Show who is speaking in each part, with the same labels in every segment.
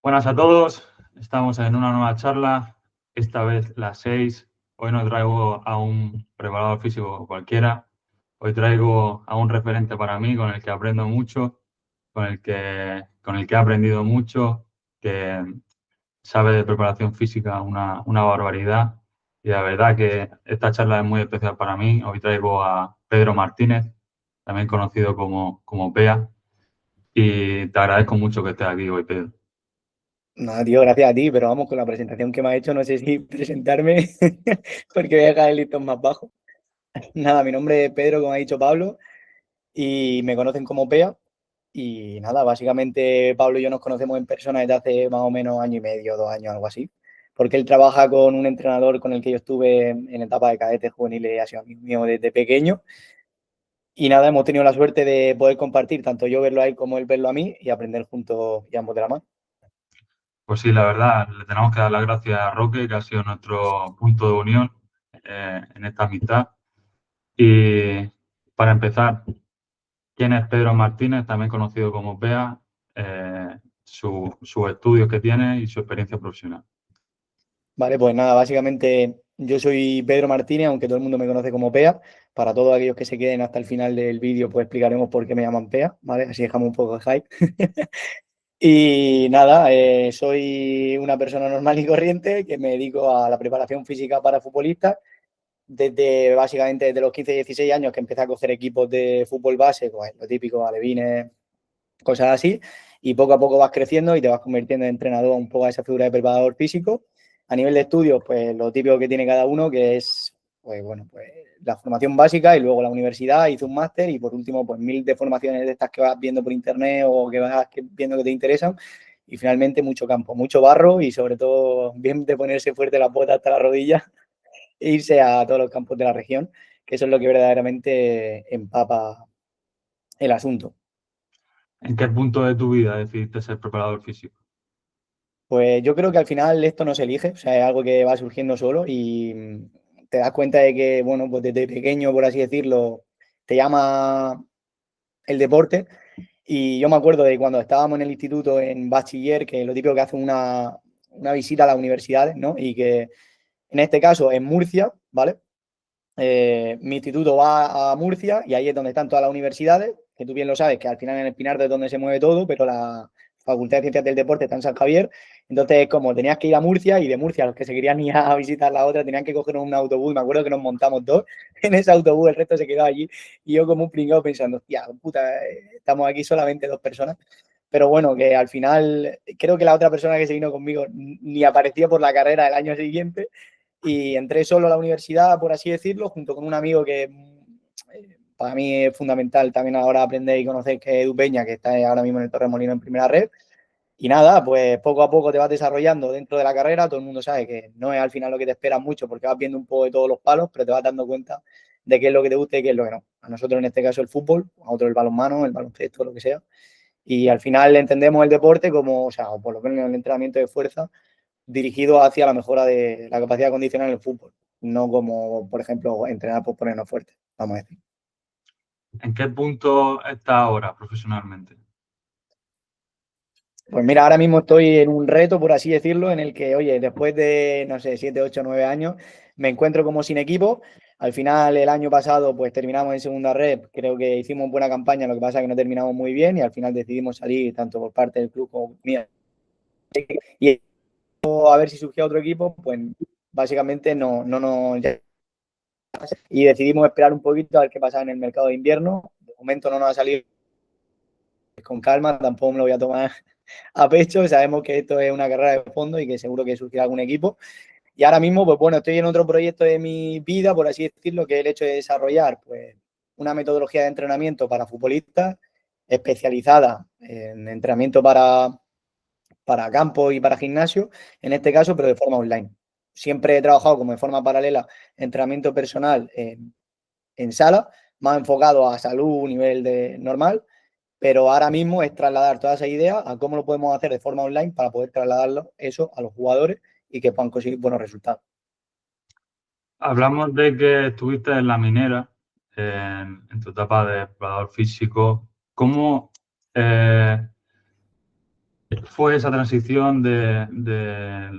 Speaker 1: Buenas a todos, estamos en una nueva charla, esta vez las 6. Hoy no traigo a un preparador físico cualquiera, hoy traigo a un referente para mí con el que aprendo mucho, con el que he aprendido mucho, que sabe de preparación física una barbaridad y la verdad que esta charla es muy especial para mí. Hoy traigo a Pedro Martínez, también conocido como Pea, y te agradezco mucho que estés aquí hoy, Pedro.
Speaker 2: Nada, tío, gracias a ti, pero vamos, con la presentación que me has hecho, no sé si presentarme, porque voy a dejar el listón más bajo. Nada, mi nombre es Pedro, como ha dicho Pablo, y me conocen como Pea. Y nada, básicamente Pablo y yo nos conocemos en persona desde hace más o menos año y medio, 2 años, algo así. Porque él trabaja con un entrenador con el que yo estuve en etapa de cadetes juveniles y ha sido amigo mío desde pequeño. Y nada, hemos tenido la suerte de poder compartir, tanto yo verlo a él como él verlo a mí, y aprender juntos y ambos de la mano.
Speaker 1: Pues sí, la verdad, le tenemos que dar las gracias a Roque, que ha sido nuestro punto de unión en esta amistad. Y para empezar, ¿quién es Pedro Martínez, también conocido como PEA? Sus estudios que tiene y su experiencia profesional.
Speaker 2: Vale, pues nada, básicamente yo soy Pedro Martínez, aunque todo el mundo me conoce como Pea. Para todos aquellos que se queden hasta el final del vídeo, pues explicaremos por qué me llaman Pea, ¿vale? Así dejamos un poco de hype. Y nada, soy una persona normal y corriente que me dedico a la preparación física para futbolistas. Básicamente desde los 15 16 años que empecé a coger equipos de fútbol base, pues lo típico, alevines, cosas así, y poco a poco vas creciendo y te vas convirtiendo en entrenador, un poco a esa figura de preparador físico. A nivel de estudios, pues lo típico que tiene cada uno, que es, pues bueno, pues la formación básica y luego la universidad, hice un máster y por último, pues mil de formaciones de estas que vas viendo por internet o que vas viendo que te interesan. Y finalmente mucho campo, mucho barro y sobre todo bien de ponerse fuerte la bota hasta la rodilla e irse a todos los campos de la región, que eso es lo que verdaderamente empapa el asunto.
Speaker 1: ¿En qué punto de tu vida decidiste ser preparador físico?
Speaker 2: Pues yo creo que al final esto no se elige, o sea, es algo que va surgiendo solo y te das cuenta de que, bueno, pues desde pequeño, por así decirlo, te llama el deporte. Y yo me acuerdo de cuando estábamos en el instituto en bachiller, que lo típico que hacen una visita a las universidades, ¿no? Y que en este caso en Murcia, ¿vale? Mi instituto va a Murcia y ahí es donde están todas las universidades, que tú bien lo sabes, que al final en el Pinar es donde se mueve todo, pero la Facultad de Ciencias del Deporte está en San Javier. Entonces, como tenías que ir a Murcia y de Murcia los que se querían ir a visitar la otra tenían que coger un autobús. Me acuerdo que nos montamos dos en ese autobús, el resto se quedó allí y yo como un pringado pensando, hostia, puta, estamos aquí solamente dos personas. Pero bueno, que al final creo que la otra persona que se vino conmigo ni apareció por la carrera el año siguiente y entré solo a la universidad, por así decirlo, junto con un amigo que para mí es fundamental también ahora aprender y conocer, que es Edu Peña, que está ahora mismo en el Torremolino en primera red. Y nada, pues poco a poco te vas desarrollando dentro de la carrera. Todo el mundo sabe que no es al final lo que te espera mucho porque vas viendo un poco de todos los palos, pero te vas dando cuenta de qué es lo que te gusta y qué es lo que no. A nosotros en este caso el fútbol, a otro el balonmano, el baloncesto, lo que sea. Y al final entendemos el deporte como, o sea, o por lo menos el entrenamiento de fuerza, dirigido hacia la mejora de la capacidad condicional en el fútbol, no como, por ejemplo, entrenar por ponernos fuertes, vamos a decir.
Speaker 1: ¿En qué punto estás ahora profesionalmente?
Speaker 2: Pues mira, ahora mismo estoy en un reto, por así decirlo, en el que, oye, después de, no sé, 7, 8, 9 años, me encuentro como sin equipo. Al final, el año pasado, pues terminamos en segunda red. Creo que hicimos buena campaña, lo que pasa es que no terminamos muy bien y al final decidimos salir tanto por parte del club como mía. Y a ver si surgía otro equipo, pues básicamente no, y decidimos esperar un poquito a ver qué pasaba en el mercado de invierno. De momento no nos ha salido con calma, tampoco me lo voy a tomar a pecho. Sabemos que esto es una carrera de fondo y que seguro que surgirá algún equipo. Y ahora mismo, pues bueno, estoy en otro proyecto de mi vida, por así decirlo, que es el hecho de desarrollar pues, una metodología de entrenamiento para futbolistas especializada en entrenamiento para campo y para gimnasio, en este caso, pero de forma online. Siempre he trabajado como de forma paralela entrenamiento personal en sala, más enfocado a salud, nivel de normal, pero ahora mismo es trasladar toda esa idea a cómo lo podemos hacer de forma online para poder trasladarlo eso a los jugadores y que puedan conseguir buenos resultados.
Speaker 1: Hablamos de que estuviste en la minera, en tu etapa de preparador físico. ¿Cómo, eh, fue esa transición de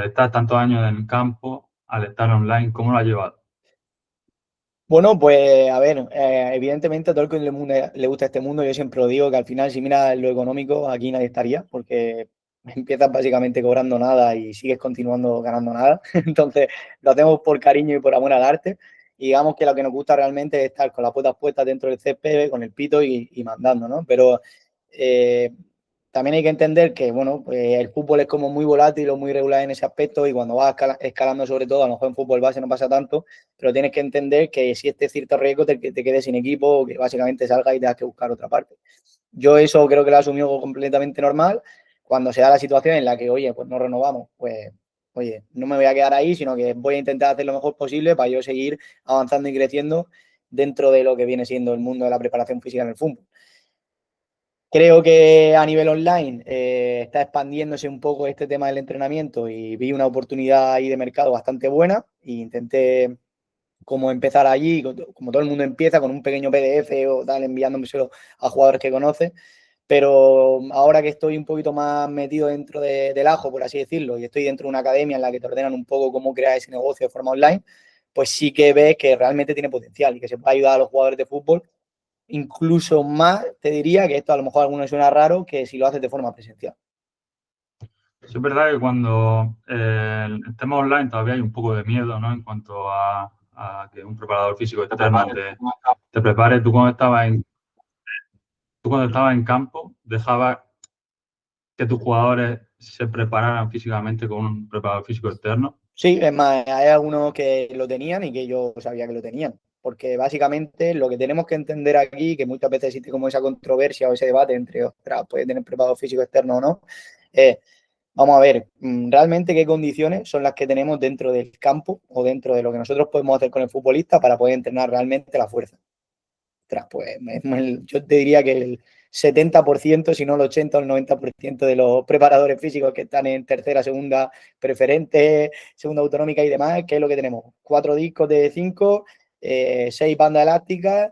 Speaker 1: estar tantos años en campo al estar online? ¿Cómo lo ha llevado?
Speaker 2: Bueno, pues a ver, evidentemente a todo el que le gusta este mundo, yo siempre lo digo que al final si miras lo económico, aquí nadie estaría, porque empiezas básicamente cobrando nada y sigues continuando ganando nada. Entonces lo hacemos por cariño y por amor al arte. Y digamos que lo que nos gusta realmente es estar con las puertas puestas dentro del césped, con el pito y mandando, ¿no? Pero eh, también hay que entender que, bueno, pues el fútbol es como muy volátil o muy regular en ese aspecto y cuando vas escalando sobre todo, a lo mejor en fútbol base no pasa tanto, pero tienes que entender que existe cierto riesgo de que te quedes sin equipo o que básicamente salgas y tengas que buscar otra parte. Yo eso creo que lo he asumido completamente normal. Cuando se da la situación en la que, oye, pues no renovamos, pues, oye, no me voy a quedar ahí, sino que voy a intentar hacer lo mejor posible para yo seguir avanzando y creciendo dentro de lo que viene siendo el mundo de la preparación física en el fútbol. Creo que a nivel online está expandiéndose un poco este tema del entrenamiento y vi una oportunidad ahí de mercado bastante buena e intenté como empezar allí, como todo el mundo empieza con un pequeño PDF o tal, enviándomeselo a jugadores que conoce. Pero ahora que estoy un poquito más metido dentro del ajo, por así decirlo, y estoy dentro de una academia en la que te ordenan un poco cómo crear ese negocio de forma online, pues sí que ves que realmente tiene potencial y que se puede ayudar a los jugadores de fútbol incluso más, te diría que esto a lo mejor a algunos suena raro que si lo haces de forma presencial.
Speaker 1: Sí, es verdad que cuando el tema online todavía hay un poco de miedo, ¿no? En cuanto a que un preparador físico externo te prepare. Tú cuando estabas en campo, dejabas que tus jugadores se prepararan físicamente con un preparador físico externo.
Speaker 2: Sí, es más, hay algunos que lo tenían y que yo sabía que lo tenían. Porque básicamente lo que tenemos que entender aquí, que muchas veces existe como esa controversia o ese debate entre, ostras, puede tener preparado físico externo o no, es, vamos a ver, realmente qué condiciones son las que tenemos dentro del campo o dentro de lo que nosotros podemos hacer con el futbolista para poder entrenar realmente la fuerza. Ostras, pues yo te diría que el 70%, si no el 80 o el 90% de los preparadores físicos que están en tercera, segunda preferente, segunda autonómica y demás, ¿qué es lo que tenemos? 4 discos de 5, 6 bandas elásticas,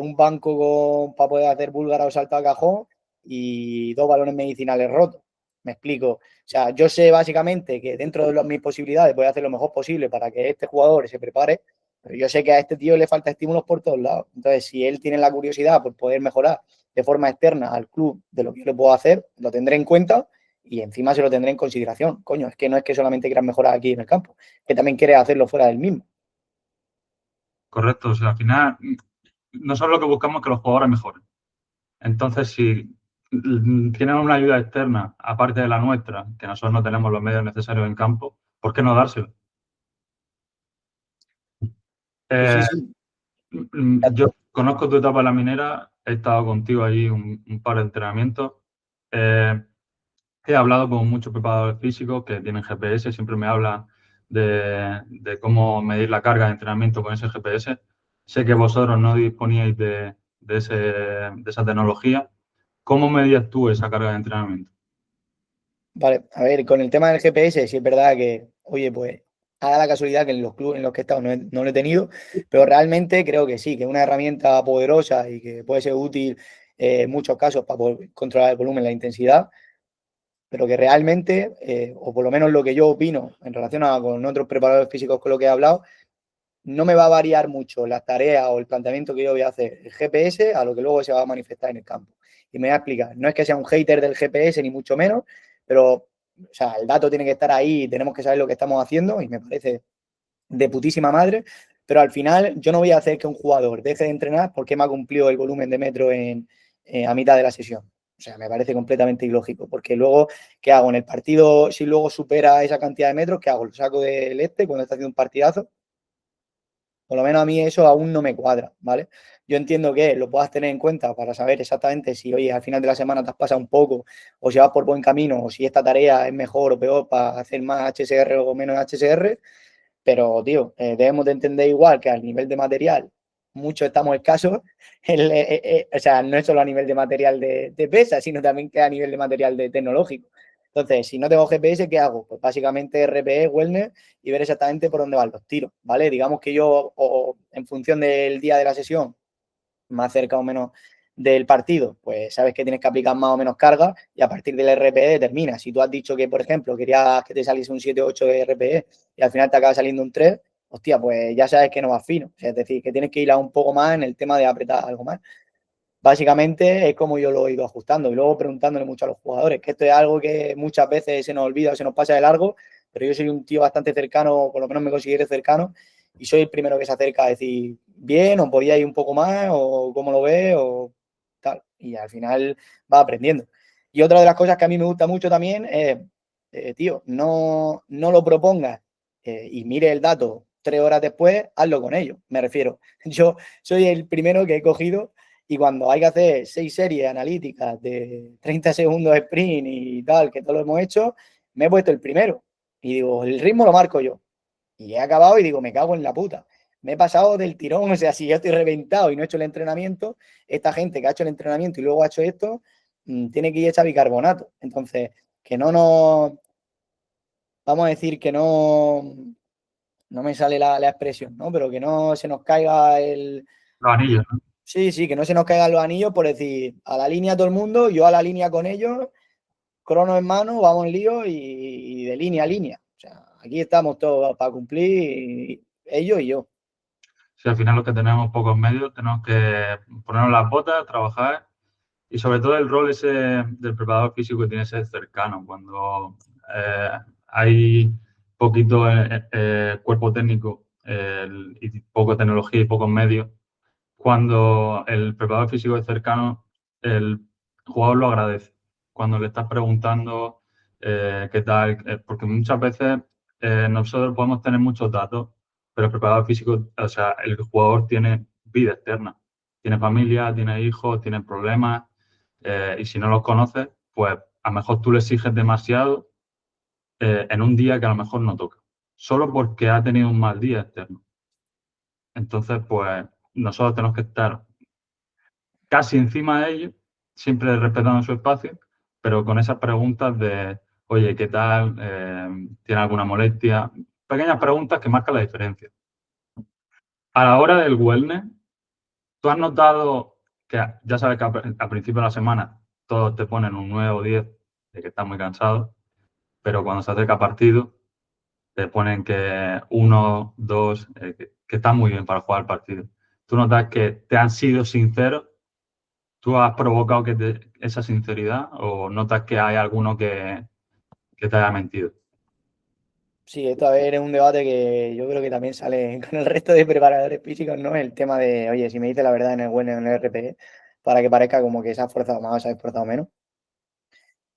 Speaker 2: un banco para poder hacer búlgara o salto a cajón y 2 balones medicinales rotos. Me explico. O sea, yo sé básicamente que dentro de mis posibilidades voy a hacer lo mejor posible para que este jugador se prepare, pero yo sé que a este tío le falta estímulos por todos lados. Entonces, si él tiene la curiosidad por poder mejorar de forma externa al club de lo que yo le puedo hacer, lo tendré en cuenta y encima se lo tendré en consideración. Coño, es que no es que solamente quieras mejorar aquí en el campo, que también quieres hacerlo fuera del mismo.
Speaker 1: Correcto. O sea, al final, nosotros lo que buscamos es que los jugadores mejoren. Entonces, si tienen una ayuda externa, aparte de la nuestra, que nosotros no tenemos los medios necesarios en campo, ¿por qué no dárselo?
Speaker 2: Sí, sí,
Speaker 1: Eh,
Speaker 2: sí.
Speaker 1: yo conozco tu etapa en la minera, he estado contigo ahí un par de entrenamientos. Eh, He hablado con muchos preparadores físicos que tienen GPS, siempre me hablan de cómo medir la carga de entrenamiento con ese GPS. Sé que vosotros no disponíais de esa tecnología. ¿Cómo medías tú esa carga de entrenamiento?
Speaker 2: Vale, a ver, con el tema del GPS, sí es verdad que, oye, pues, ha dado la casualidad que en los clubes en los que he estado no lo he tenido, pero realmente creo que sí, que es una herramienta poderosa y que puede ser útil en muchos casos para poder controlar el volumen, la intensidad, pero que realmente, o por lo menos lo que yo opino en relación con otros preparadores físicos con los que he hablado, no me va a variar mucho las tareas o el planteamiento que yo voy a hacer el GPS a lo que luego se va a manifestar en el campo. Y me voy a explicar, no es que sea un hater del GPS ni mucho menos, pero o sea, el dato tiene que estar ahí, tenemos que saber lo que estamos haciendo y me parece de putísima madre, pero al final yo no voy a hacer que un jugador deje de entrenar porque me ha cumplido el volumen de metro a mitad de la sesión. O sea, me parece completamente ilógico, porque luego, ¿qué hago en el partido? Si luego supera esa cantidad de metros, ¿qué hago? ¿Lo saco del este cuando está haciendo un partidazo? Por lo menos a mí eso aún no me cuadra, ¿vale? Yo entiendo que lo puedas tener en cuenta para saber exactamente si, oye, al final de la semana te has pasado un poco, o si vas por buen camino, o si esta tarea es mejor o peor para hacer más HSR o menos HSR, pero, tío, debemos de entender igual que al nivel de material muchos estamos escasos, o sea, no es solo a nivel de material de pesa, sino también que a nivel de material de tecnológico. Entonces, si no tengo GPS, ¿qué hago? Pues básicamente RPE, wellness y ver exactamente por dónde van los tiros, ¿vale? Digamos que yo, en función del día de la sesión, más cerca o menos del partido, pues sabes que tienes que aplicar más o menos carga y a partir del RPE determinas. Si tú has dicho que, por ejemplo, querías que te saliese un 7 o 8 de RPE y al final te acaba saliendo un 3, hostia, pues ya sabes que no vas fino. O sea, es decir, que tienes que ir a un poco más en el tema de apretar algo más. Básicamente es como yo lo he ido ajustando y luego preguntándole mucho a los jugadores, que esto es algo que muchas veces se nos olvida o se nos pasa de largo, pero yo soy un tío bastante cercano, por lo menos me considero cercano, y soy el primero que se acerca a decir, bien, o podía ir un poco más, o cómo lo ves, o tal. Y al final va aprendiendo. Y otra de las cosas que a mí me gusta mucho también es, tío, no lo propongas y mire el dato 3 horas después, hazlo con ellos. Me refiero, yo soy el primero que he cogido y cuando hay que hacer 6 series analíticas de 30 segundos de sprint y tal, que todo lo hemos hecho, me he puesto el primero. Y digo, el ritmo lo marco yo. Y he acabado y digo, me cago en la puta. Me he pasado del tirón, o sea, si yo estoy reventado y no he hecho el entrenamiento, esta gente que ha hecho el entrenamiento y luego ha hecho esto, tiene que ir hecha bicarbonato. Entonces, que no nos, vamos a decir que no me sale la expresión, ¿no? Pero que no se nos caiga el,
Speaker 1: Los anillos, ¿no?
Speaker 2: sí, sí, que no se nos caigan los anillos por decir, a la línea todo el mundo, yo a la línea con ellos, crono en mano, vamos en lío y de línea a línea. O sea, aquí estamos todos para cumplir, ellos y yo.
Speaker 1: Si al final los que tenemos pocos medios tenemos que ponernos las botas, trabajar y sobre todo el rol ese del preparador físico que tiene que ser cercano. Cuando hay poquito cuerpo técnico y poco tecnología y pocos medios, cuando el preparador físico es cercano, el jugador lo agradece. Cuando le estás preguntando qué tal, porque muchas veces nosotros podemos tener muchos datos, pero el preparador físico, o sea, el jugador tiene vida externa, tiene familia, tiene hijos, tiene problemas, y si no los conoces, pues a lo mejor tú le exiges demasiado en un día que a lo mejor no toca, solo porque ha tenido un mal día externo. Entonces, pues nosotros tenemos que estar casi encima de ellos, siempre respetando su espacio, pero con esas preguntas de, oye, ¿qué tal? ¿Tiene alguna molestia? Pequeñas preguntas que marcan la diferencia. A la hora del wellness, ¿tú has notado que ya sabes que al principio de la semana todos te ponen un 9 o 10 de que estás muy cansado, pero cuando se acerca partido te ponen que 1, 2, que estás muy bien para jugar el partido? ¿Tú notas que te han sido sinceros? ¿Tú has provocado esa sinceridad o notas que hay alguno que te haya mentido?
Speaker 2: Sí, esto a ver es un debate que yo creo que también sale con el resto de preparadores físicos, ¿no? El tema de, oye, si me dice la verdad en el bueno en el RPE, para que parezca como que se ha esforzado más o se ha esforzado menos.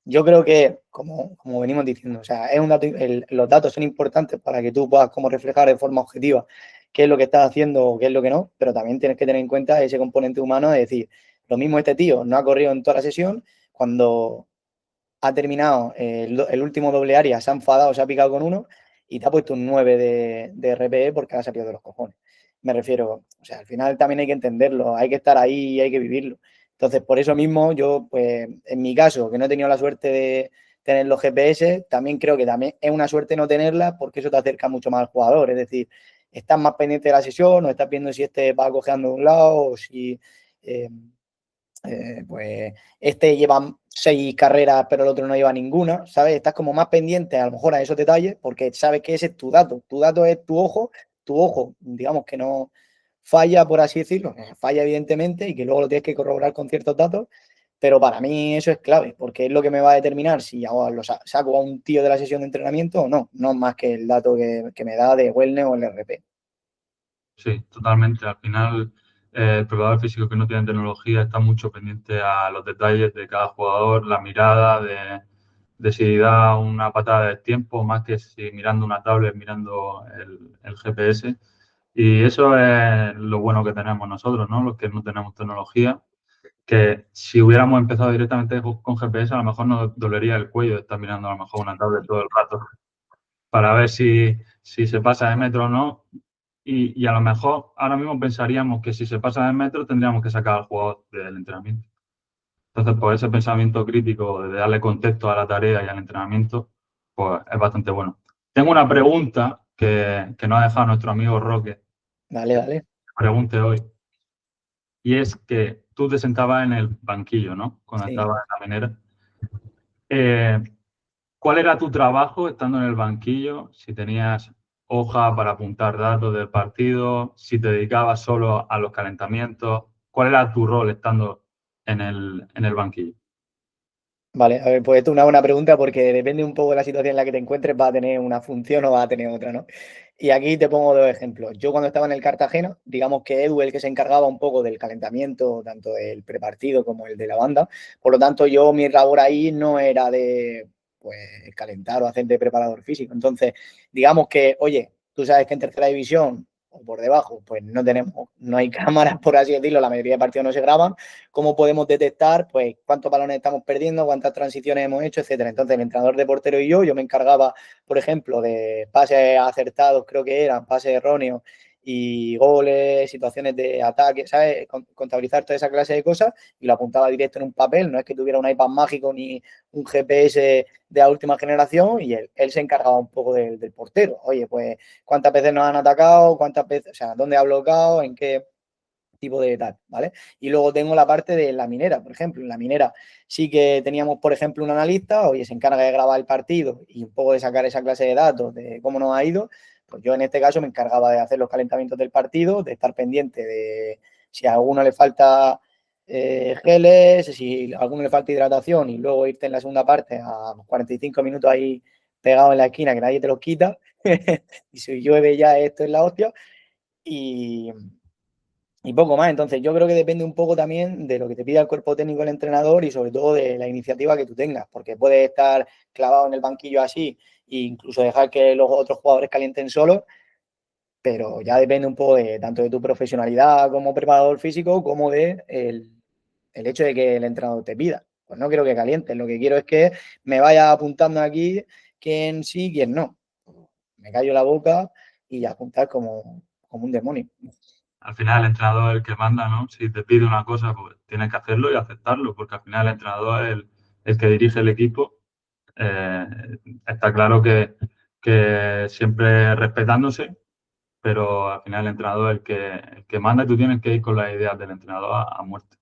Speaker 2: Yo creo que, como venimos diciendo, o sea, es un dato, los datos son importantes para que tú puedas como reflejar de forma objetiva qué es lo que estás haciendo o qué es lo que no, pero también tienes que tener en cuenta ese componente humano de decir, lo mismo este tío no ha corrido en toda la sesión, cuando ha terminado el último doble área, se ha enfadado, se ha picado con uno y te ha puesto un 9 de RPE porque ha salido de los cojones. Me refiero, o sea, al final también hay que entenderlo, hay que estar ahí y hay que vivirlo. Entonces, por eso mismo, yo, pues, en mi caso, que no he tenido la suerte de tener los GPS, también creo que también es una suerte no tenerla porque eso te acerca mucho más al jugador. Es decir, estás más pendiente de la sesión o estás viendo si este va cojeando de un lado o si pues este lleva 6 carreras, pero el otro no lleva ninguna, ¿sabes? Estás como más pendiente a lo mejor a esos detalles porque sabes que ese es tu dato. Tu dato es tu ojo, digamos que no falla, por así decirlo, falla evidentemente y que luego lo tienes que corroborar con ciertos datos, pero para mí eso es clave porque es lo que me va a determinar si saco a un tío de la sesión de entrenamiento o no, no más que el dato que me da de wellness o el RP.
Speaker 1: Sí, totalmente. Al final, el preparador físico que no tiene tecnología está mucho pendiente a los detalles de cada jugador, la mirada, de si da una patada de tiempo, más que si mirando una tablet, mirando el GPS. Y eso es lo bueno que tenemos nosotros, ¿no? Los que no tenemos tecnología, que si hubiéramos empezado directamente con GPS, a lo mejor nos dolería el cuello de estar mirando a lo mejor una tablet todo el rato para ver si se pasa de metro o no. Y a lo mejor ahora mismo pensaríamos que si se pasa de metro tendríamos que sacar al jugador del entrenamiento. Entonces, pues ese pensamiento crítico de darle contexto a la tarea y al entrenamiento, pues es bastante bueno. Tengo una pregunta que nos ha dejado nuestro amigo Roque,
Speaker 2: Vale, vale.
Speaker 1: que pregunte hoy, y es que tú te sentabas en el banquillo, ¿no? Cuando
Speaker 2: Sí.
Speaker 1: estabas en la minera. ¿Cuál era tu trabajo estando en el banquillo? Si tenías hoja para apuntar datos del partido, si te dedicabas solo a los calentamientos, ¿cuál era tu rol estando en el banquillo?
Speaker 2: Vale, a ver, pues esto es una buena pregunta porque depende un poco de la situación en la que te encuentres, va a tener una función o va a tener otra, ¿no? Y aquí te pongo dos ejemplos. Yo cuando estaba en el Cartagena, digamos que Edu, el que se encargaba un poco del calentamiento, tanto del prepartido como el de la banda, por lo tanto yo mi labor ahí no era de pues calentar o hacer de preparador físico. Entonces, digamos que, oye, tú sabes que en tercera división o por debajo, pues no hay cámaras, por así decirlo, la mayoría de partidos no se graban. ¿Cómo podemos detectar pues cuántos balones estamos perdiendo, cuántas transiciones hemos hecho, etcétera? Entonces, el entrenador de portero y yo me encargaba, por ejemplo, de pases acertados, creo que eran, pases erróneos y goles, situaciones de ataque, ¿sabes? Contabilizar toda esa clase de cosas y lo apuntaba directo en un papel, no es que tuviera un iPad mágico ni un GPS de la última generación y él se encargaba un poco del portero. Oye, pues cuántas veces nos han atacado, cuántas veces, o sea, dónde ha bloqueado, en qué tipo de tal, ¿vale? Y luego tengo la parte de la minera, por ejemplo. En la minera sí que teníamos, por ejemplo, un analista, oye, se encarga de grabar el partido y un poco de sacar esa clase de datos de cómo nos ha ido. Pues yo en este caso me encargaba de hacer los calentamientos del partido, de estar pendiente de si a alguno le falta geles, si a alguno le falta hidratación y luego irte en la segunda parte a 45 minutos ahí pegado en la esquina que nadie te los quita. Y si llueve ya esto es la hostia. Y, y poco más. Entonces, yo creo que depende un poco también de lo que te pida el cuerpo técnico del entrenador y sobre todo de la iniciativa que tú tengas, porque puedes estar clavado en el banquillo así e incluso dejar que los otros jugadores calienten solos, pero ya depende un poco de tanto de tu profesionalidad como preparador físico como de el hecho de que el entrenador te pida. Pues no quiero que calienten, lo que quiero es que me vaya apuntando aquí quién sí, quién no. Me callo la boca y apuntar como un demonio.
Speaker 1: Al final el entrenador es el que manda, ¿no? Si te pide una cosa, pues tienes que hacerlo y aceptarlo, porque al final el entrenador es el que dirige el equipo. Eh, Está claro que siempre respetándose, pero al final el entrenador es el que manda y tú tienes que ir con las ideas del entrenador a muerte.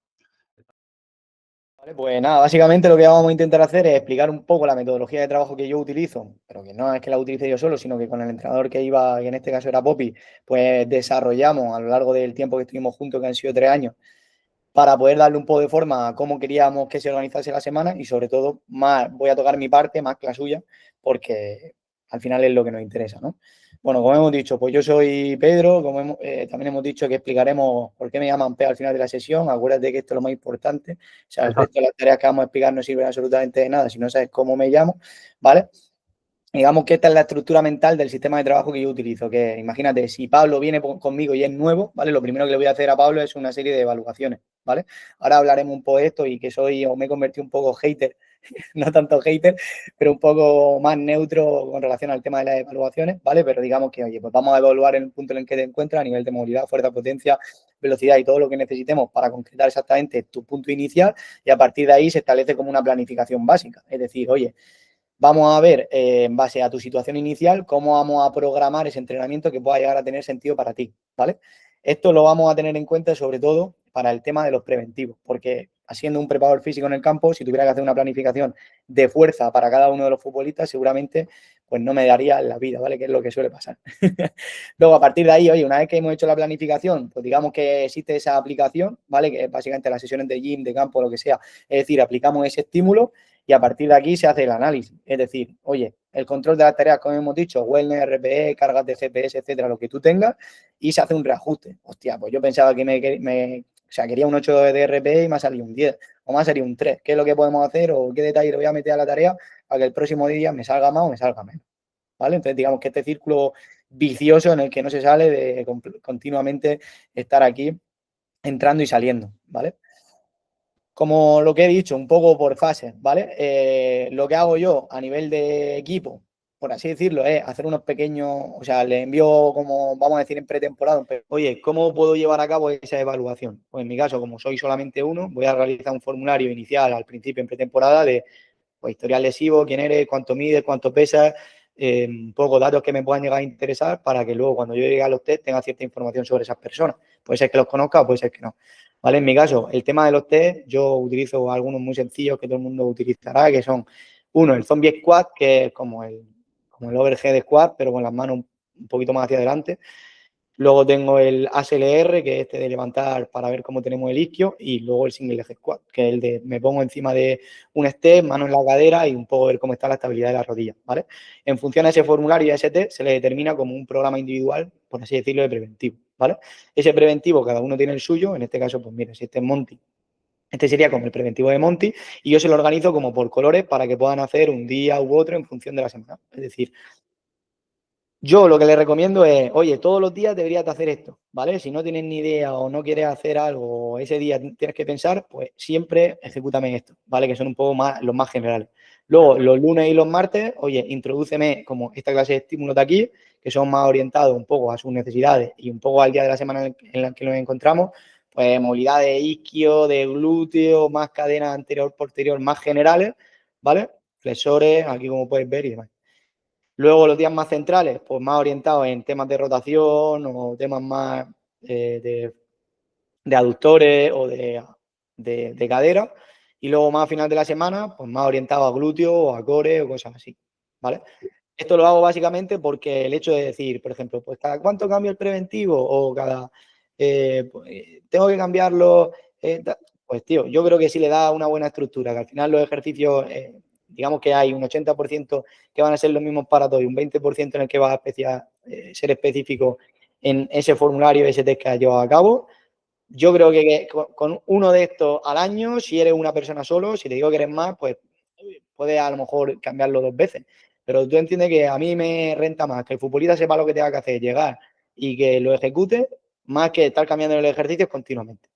Speaker 2: Vale, pues nada, básicamente lo que vamos a intentar hacer es explicar un poco la metodología de trabajo que yo utilizo, pero que no es que la utilice yo solo, sino que con el entrenador que iba, que en este caso era Poppy, pues desarrollamos a lo largo del tiempo que estuvimos juntos, que han sido 3 años, para poder darle un poco de forma a cómo queríamos que se organizase la semana y sobre todo más voy a tocar mi parte más que la suya porque al final es lo que nos interesa, ¿no? Bueno, como hemos dicho, pues yo soy Pedro, también hemos dicho que explicaremos por qué me llaman P al final de la sesión, acuérdate que esto es lo más importante, o sea, el resto de las tareas que vamos a explicar no sirven absolutamente de nada si no sabes cómo me llamo, ¿vale? Digamos que esta es la estructura mental del sistema de trabajo que yo utilizo, que imagínate, si Pablo viene conmigo y es nuevo, ¿vale? Lo primero que le voy a hacer a Pablo es una serie de evaluaciones, ¿vale? Ahora hablaremos un poco de esto y que soy o me he convertido un poco hater, no tanto hater, pero un poco más neutro con relación al tema de las evaluaciones, ¿vale? Pero digamos que, oye, pues vamos a evaluar en el punto en el que te encuentras a nivel de movilidad, fuerza, potencia, velocidad y todo lo que necesitemos para concretar exactamente tu punto inicial y a partir de ahí se establece como una planificación básica. Es decir, oye, vamos a ver, en base a tu situación inicial, cómo vamos a programar ese entrenamiento que pueda llegar a tener sentido para ti, ¿vale? Esto lo vamos a tener en cuenta sobre todo para el tema de los preventivos, porque siendo un preparador físico en el campo, si tuviera que hacer una planificación de fuerza para cada uno de los futbolistas, seguramente pues no me daría la vida, ¿vale? Que es lo que suele pasar. Luego, a partir de ahí, oye, una vez que hemos hecho la planificación, pues digamos que existe esa aplicación, ¿vale? Que es básicamente las sesiones de gym, de campo, lo que sea. Es decir, aplicamos ese estímulo y a partir de aquí se hace el análisis. Es decir, oye, el control de las tareas, como hemos dicho, wellness, RPE, cargas de GPS, etcétera, lo que tú tengas, y se hace un reajuste. Hostia, pues yo pensaba que o sea, quería un 8 de RPE y me ha salido un 10, o me ha salido un 3. ¿Qué es lo que podemos hacer o qué detalle le voy a meter a la tarea para que el próximo día me salga más o me salga menos? ¿Vale? Entonces, digamos que este círculo vicioso en el que no se sale de continuamente estar aquí entrando y saliendo, ¿vale? Como lo que he dicho, un poco por fases, ¿vale? Lo que hago yo a nivel de equipo, por así decirlo, es hacer unos pequeños, o sea, le envío como, vamos a decir, en pretemporada, oye, ¿cómo puedo llevar a cabo esa evaluación? Pues en mi caso, como soy solamente uno, voy a realizar un formulario inicial al principio en pretemporada de pues, historial lesivo, quién eres, cuánto mides, cuánto pesas, un poco datos que me puedan llegar a interesar para que luego cuando yo llegue a los test tenga cierta información sobre esas personas. Puede ser que los conozca o puede ser que no. ¿vale? En mi caso, el tema de los test, yo utilizo algunos muy sencillos que todo el mundo utilizará, que son, uno, el Zombie Squat, que es como el overhead squat, pero con las manos un poquito más hacia adelante. Luego tengo el ASLR, que es este de levantar para ver cómo tenemos el isquio, y luego el single leg squat, que es el de me pongo encima de un step, mano en la cadera y un poco ver cómo está la estabilidad de la rodilla, ¿vale? En función a ese formulario y a ese test se le determina como un programa individual, por así decirlo, de preventivo, ¿vale? Ese preventivo, cada uno tiene el suyo, en este caso, pues mira, si este es Monty, este sería como el preventivo de Monty, y yo se lo organizo como por colores para que puedan hacer un día u otro en función de la semana. Es decir, yo lo que le recomiendo es, oye, todos los días deberías de hacer esto, ¿vale? Si no tienes ni idea o no quieres hacer algo o ese día tienes que pensar, pues siempre ejecútame esto, ¿vale? Que son un poco más los más generales. Luego, los lunes y los martes, oye, introdúceme como esta clase de estímulos de aquí, que son más orientados un poco a sus necesidades y un poco al día de la semana en la que nos encontramos, pues movilidad de isquio, de glúteo, más cadena anterior-posterior, más generales, ¿vale? Flexores, aquí como puedes ver y demás. Luego los días más centrales, pues más orientados en temas de rotación o temas más de aductores o de cadera. Y luego más a final de la semana, pues más orientado a glúteo o a core o cosas así, ¿vale? Esto lo hago básicamente porque el hecho de decir, por ejemplo, pues cada cuánto cambio el preventivo o cada, tengo que cambiarlo, pues tío, yo creo que si le da una buena estructura, que al final los ejercicios, digamos que hay un 80% que van a ser los mismos para todos y un 20% en el que va a ser específico en ese formulario, ese test que has llevado a cabo. Yo creo que con uno de estos al año, si eres una persona solo, si te digo que eres más, pues puedes a lo mejor cambiarlo 2 veces. Pero tú entiendes que a mí me renta más que el futbolista sepa lo que tenga que hacer, llegar y que lo ejecute, más que estar cambiando los ejercicios continuamente.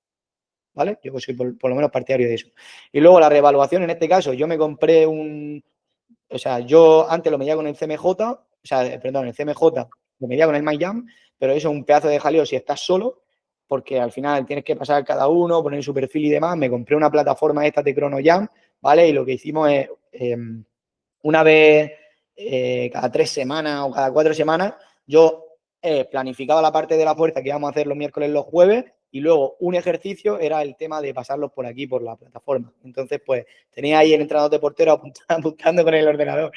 Speaker 2: ¿Vale? Yo soy por lo menos partidario de eso. Y luego la reevaluación, en este caso, yo me compré o sea, yo antes lo medía con el CMJ, o sea, perdón, el CMJ lo medía con el MyJam, pero eso es un pedazo de jaleo si estás solo, porque al final tienes que pasar cada uno, poner su perfil y demás. Me compré una plataforma esta de ChronoJam, ¿vale? Y lo que hicimos es, una vez cada 3 semanas o cada 4 semanas, yo planificaba la parte de la fuerza que íbamos a hacer los miércoles, los jueves, y luego un ejercicio era el tema de pasarlos por aquí, por la plataforma. Entonces, pues tenía ahí el entrenador de portero apuntando con el ordenador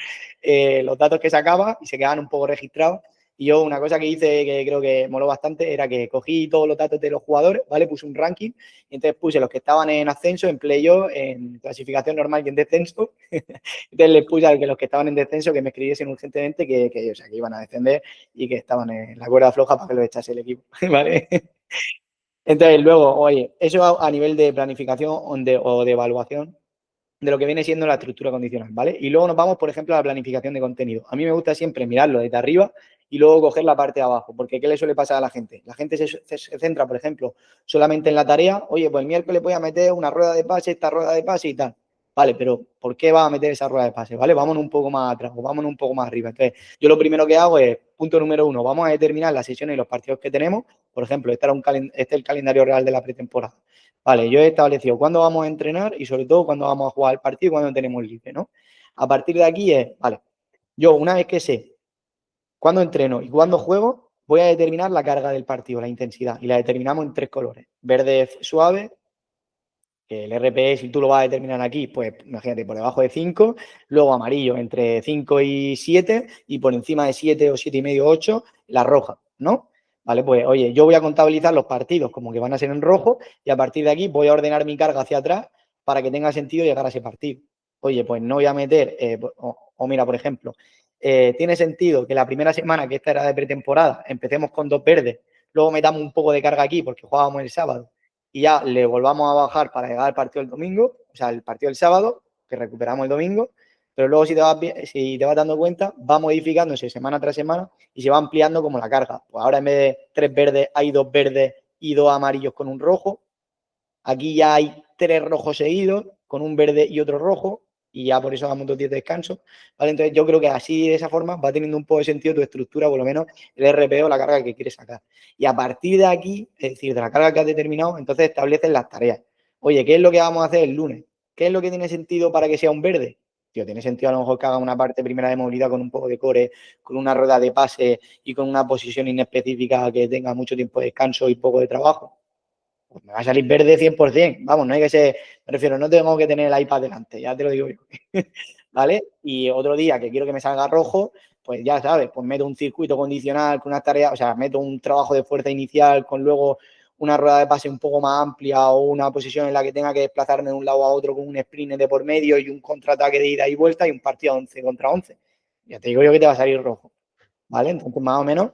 Speaker 2: los datos que sacaba y se quedaban un poco registrados. Y yo una cosa que hice que creo que moló bastante era que cogí todos los datos de los jugadores, ¿vale? Puse un ranking y entonces puse los que estaban en ascenso, en playoff, en clasificación normal y en descenso. Entonces les puse a los que estaban en descenso que me escribiesen urgentemente o sea, que iban a descender y que estaban en la cuerda floja para que lo echase el equipo, ¿vale? Entonces, luego, oye, eso a nivel de planificación o de evaluación de lo que viene siendo la estructura condicional, ¿vale? Y luego nos vamos, por ejemplo, a la planificación de contenido. A mí me gusta siempre mirarlo desde arriba y luego coger la parte de abajo, porque ¿qué le suele pasar a la gente? La gente se centra, por ejemplo, solamente en la tarea, oye, pues el miércoles voy a meter una rueda de pase, esta rueda de pase y tal. Vale, pero ¿por qué vas a meter esa rueda de pase? ¿Vale? Vámonos un poco más atrás o vámonos un poco más arriba. Entonces, yo lo primero que hago es, punto número 1, vamos a determinar las sesiones y los partidos que tenemos. Por ejemplo, este es el calendario real de la pretemporada. Vale, yo he establecido cuándo vamos a entrenar y sobre todo cuándo vamos a jugar el partido y cuándo tenemos libre, ¿no? A partir de aquí es, vale, yo una vez que sé cuándo entreno y cuándo juego, voy a determinar la carga del partido, la intensidad, y la determinamos en 3 colores. Verde suave, que el RPE, si tú lo vas a determinar aquí, pues imagínate, por debajo de 5, luego amarillo entre 5 y 7, y por encima de 7 o 7,5, 8, la roja, ¿no? Vale, pues oye, yo voy a contabilizar los partidos como que van a ser en rojo y a partir de aquí voy a ordenar mi carga hacia atrás para que tenga sentido llegar a ese partido. Oye, pues no voy a meter, o mira, por ejemplo, tiene sentido que la primera semana, que esta era de pretemporada, empecemos con 2 verdes, luego metamos un poco de carga aquí porque jugábamos el sábado y ya le volvamos a bajar para llegar al partido del domingo, o sea, el partido del sábado, que recuperamos el domingo, pero luego si te vas dando cuenta, va modificándose semana tras semana y se va ampliando como la carga. Pues ahora en vez de 3 verdes hay 2 verdes y 2 amarillos con un rojo. Aquí ya hay 3 rojos seguidos con un verde y otro rojo y ya por eso damos 2 días de descanso. ¿Vale? Entonces yo creo que así de esa forma va teniendo un poco de sentido tu estructura, por lo menos el RP o la carga que quieres sacar. Y a partir de aquí, es decir, de la carga que has determinado, entonces estableces las tareas. Oye, ¿qué es lo que vamos a hacer el lunes? ¿Qué es lo que tiene sentido para que sea un verde? Tío, tiene sentido a lo mejor que haga una parte primera de movilidad con un poco de core, con una rueda de pase y con una posición inespecífica que tenga mucho tiempo de descanso y poco de trabajo. pues me va a salir verde 100%. Vamos, no hay que ser, me refiero, no tengo que tener el iPad delante, ya te lo digo yo. ¿Vale? Y otro día que quiero que me salga rojo, pues ya sabes, pues meto un circuito condicional con una tarea, o sea, meto un trabajo de fuerza inicial con luego una rueda de pase un poco más amplia o una posición en la que tenga que desplazarme de un lado a otro con un sprint de por medio y un contraataque de ida y vuelta y un partido 11 contra 11. Ya te digo yo que te va a salir rojo, ¿vale? Entonces, más o menos,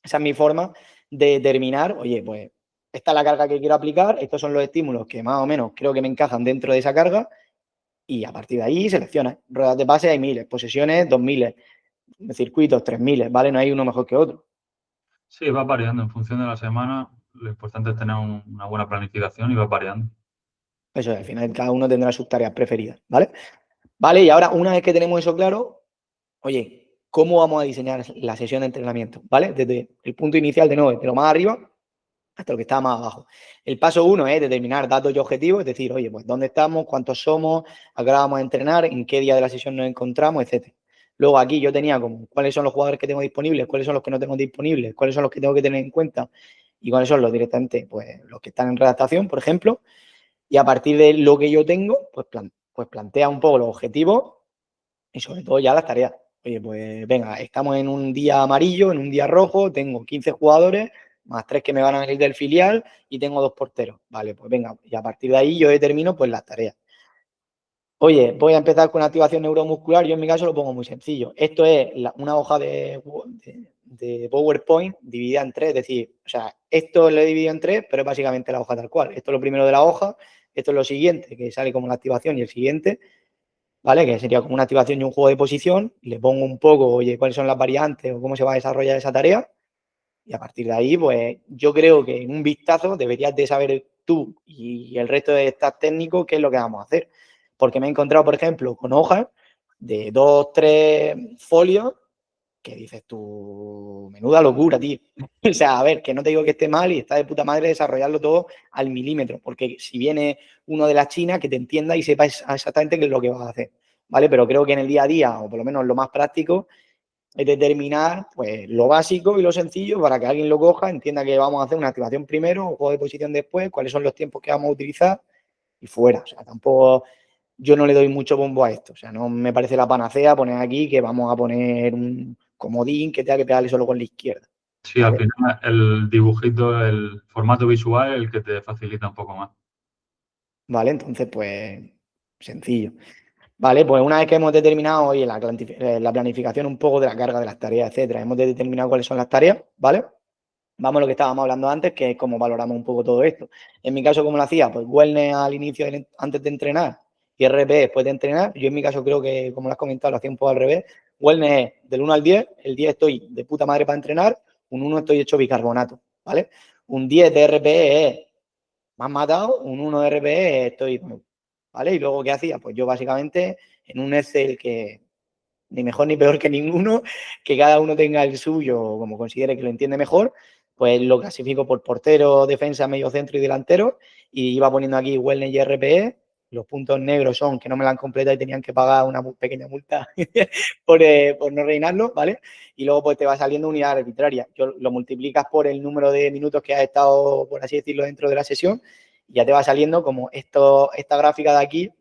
Speaker 2: esa es mi forma de determinar, oye, pues esta es la carga que quiero aplicar, estos son los estímulos que más o menos creo que me encajan dentro de esa carga y a partir de ahí seleccionas. Ruedas de pase hay miles, posesiones 2000, circuitos 3000, ¿vale? No hay uno mejor que otro.
Speaker 1: Sí, va variando en función de la semana. Lo importante es tener una buena planificación y va variando.
Speaker 2: Eso es, al final cada uno tendrá sus tareas preferidas, ¿vale? Vale, y ahora una vez que tenemos eso claro, oye, ¿cómo vamos a diseñar la sesión de entrenamiento? ¿Vale? Desde el punto inicial, de nuevo, desde lo más arriba hasta lo que está más abajo. El paso 1 es determinar datos y objetivos, es decir, oye, pues dónde estamos, cuántos somos, a qué hora vamos a entrenar, en qué día de la sesión nos encontramos, etcétera. Luego aquí yo tenía como cuáles son los jugadores que tengo disponibles, cuáles son los que no tengo disponibles, cuáles son los que tengo que tener en cuenta y cuáles son los directamente, pues los que están en redactación, por ejemplo. Y a partir de lo que yo tengo, pues plantea un poco los objetivos y sobre todo ya las tareas. Oye, pues venga, estamos en un día amarillo, en un día rojo, tengo 15 jugadores, más 3 que me van a venir del filial y tengo 2 porteros. Vale, pues venga, y a partir de ahí yo determino pues las tareas. Oye, voy a empezar con activación neuromuscular, yo en mi caso lo pongo muy sencillo. Esto es una hoja de PowerPoint dividida en tres, es decir, o sea, esto lo he dividido en tres, pero es básicamente la hoja tal cual. Esto es lo primero de la hoja, esto es lo siguiente, que sale como la activación y el siguiente, ¿vale? Que sería como una activación y un juego de posición. Le pongo un poco, oye, cuáles son las variantes o cómo se va a desarrollar esa tarea. Y a partir de ahí, pues yo creo que en un vistazo deberías de saber tú y el resto de staff técnico qué es lo que vamos a hacer. Porque me he encontrado, por ejemplo, con hojas de 2, 3 folios que dices tú, menuda locura, tío. O sea, a ver, que no te digo que esté mal y está de puta madre desarrollarlo todo al milímetro, porque si viene uno de la China, que te entienda y sepa exactamente qué es lo que vas a hacer, ¿vale? Pero creo que en el día a día, o por lo menos lo más práctico, es determinar pues, lo básico y lo sencillo para que alguien lo coja, entienda que vamos a hacer una activación primero, un juego de posición después, cuáles son los tiempos que vamos a utilizar y fuera. O sea, tampoco yo no le doy mucho bombo a esto. O sea, no me parece la panacea poner aquí que vamos a poner un comodín que tenga que pegarle solo con la izquierda.
Speaker 1: Sí, al
Speaker 2: ¿Vale?
Speaker 1: final el dibujito, el formato visual es el que te facilita un poco más.
Speaker 2: ¿Vale? Entonces, pues, sencillo. Vale, pues una vez que hemos determinado, oye, la planificación un poco de la carga de las tareas, etcétera, hemos determinado cuáles son las tareas, ¿vale? Vamos a lo que estábamos hablando antes, que es cómo valoramos un poco todo esto. En mi caso, ¿cómo lo hacía? Pues wellness al inicio, antes de entrenar, y RP después de entrenar. Yo en mi caso creo que, como lo has comentado, lo hacía un poco al revés. Wellness es del 1 al 10, el 10 estoy de puta madre para entrenar, un 1 estoy hecho bicarbonato, ¿vale? Un 10 de RP es más matado, un 1 de RP estoy, ¿vale? Y luego, ¿qué hacía? Pues yo básicamente en un Excel que ni mejor ni peor que ninguno, que cada uno tenga el suyo como considere que lo entiende mejor, pues lo clasifico por portero, defensa, medio centro y delantero y iba poniendo aquí wellness y RPE. Los puntos negros son que no me la han completado y tenían que pagar una pequeña multa por no rellenarlo, ¿vale? Y luego pues te va saliendo unidad arbitraria. Yo lo multiplicas por el número de minutos que has estado, por así decirlo, dentro de la sesión y ya te va saliendo como esta gráfica de aquí,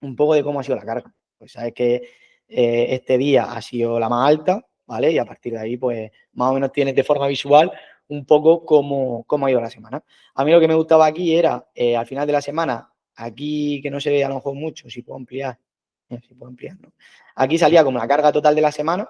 Speaker 2: un poco de cómo ha sido la carga. Pues sabes que este día ha sido la más alta, ¿vale? Y a partir de ahí, pues más o menos tienes de forma visual un poco cómo ha ido la semana. A mí lo que me gustaba aquí era, al final de la semana, aquí que no se ve a lo mejor mucho, si puedo ampliar, ¿no? Aquí salía como la carga total de la semana,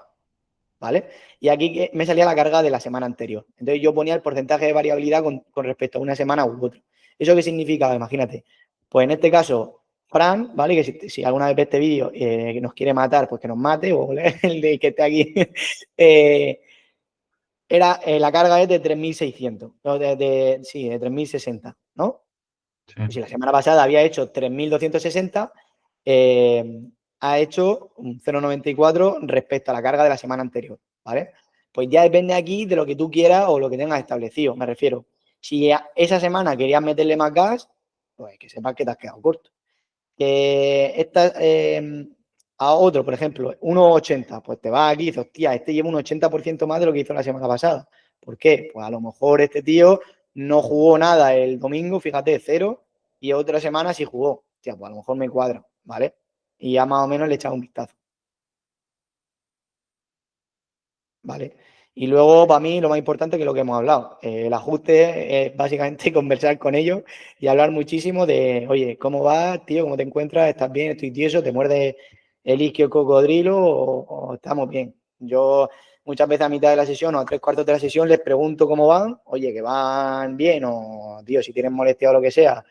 Speaker 2: ¿vale? Y aquí me salía la carga de la semana anterior. Entonces yo ponía el porcentaje de variabilidad con respecto a una semana u otra. ¿Eso qué significa? Imagínate. Pues en este caso, Fran, ¿vale? Que si alguna vez ve este vídeo que nos quiere matar, pues que nos mate, o el de que esté aquí. La carga es de 3.600, no, sí, de 3.060, ¿no?
Speaker 1: Sí.
Speaker 2: Pues si la semana pasada había hecho 3.260, eh, ha hecho un 0,94 respecto a la carga de la semana anterior, ¿vale? Pues ya depende aquí de lo que tú quieras o lo que tengas establecido, me refiero. Si esa semana querías meterle más gas, pues que sepas que te has quedado corto. Que a otro, por ejemplo, 1,80, pues te vas aquí y dices, hostia, este lleva un 80% más de lo que hizo la semana pasada. ¿Por qué? Pues a lo mejor este tío no jugó nada el domingo, fíjate, cero, y otra semana sí jugó. Hostia, pues a lo mejor me cuadra, ¿vale? Y ya más o menos le he echado un vistazo. ¿Vale? Y luego, para mí, lo más importante que es lo que hemos hablado. El ajuste es básicamente conversar con ellos y hablar muchísimo de, oye, ¿cómo vas, tío? ¿Cómo te encuentras? ¿Estás bien? ¿Estoy tieso? ¿Te muerde el isquio cocodrilo o estamos bien? Yo muchas veces a mitad de la sesión o a tres cuartos de la sesión les pregunto cómo van, oye, que van bien o, tío, si tienen molestia o lo que sea,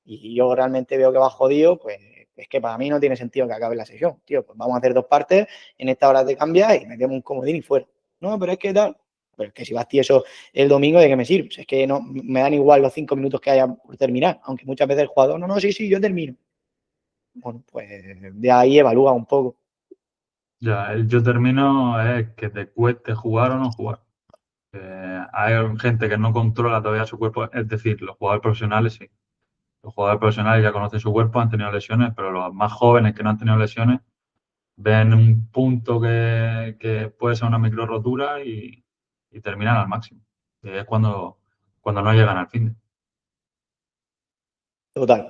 Speaker 2: y yo realmente veo que va jodido, pues es que para mí no tiene sentido que acabe la sesión, tío, pues vamos a hacer dos partes, en esta hora te cambias y metemos un comodín y fuera. No, pero es que tal. Pero es que si vas tieso el domingo, ¿de qué me sirve? Es que no, me dan igual los 5 minutos que haya por terminar, aunque muchas veces el jugador, no, no, sí, sí, yo termino. Bueno, pues de ahí evalúa un poco.
Speaker 1: Ya, el yo termino es que te cueste jugar o no jugar. Hay gente que no controla todavía su cuerpo, es decir, los jugadores profesionales sí. Los jugadores profesionales ya conocen su cuerpo, han tenido lesiones, pero los más jóvenes que no han tenido lesiones ven un punto que puede ser una micro rotura y terminan al máximo. Y es cuando no llegan al fin.
Speaker 2: Total.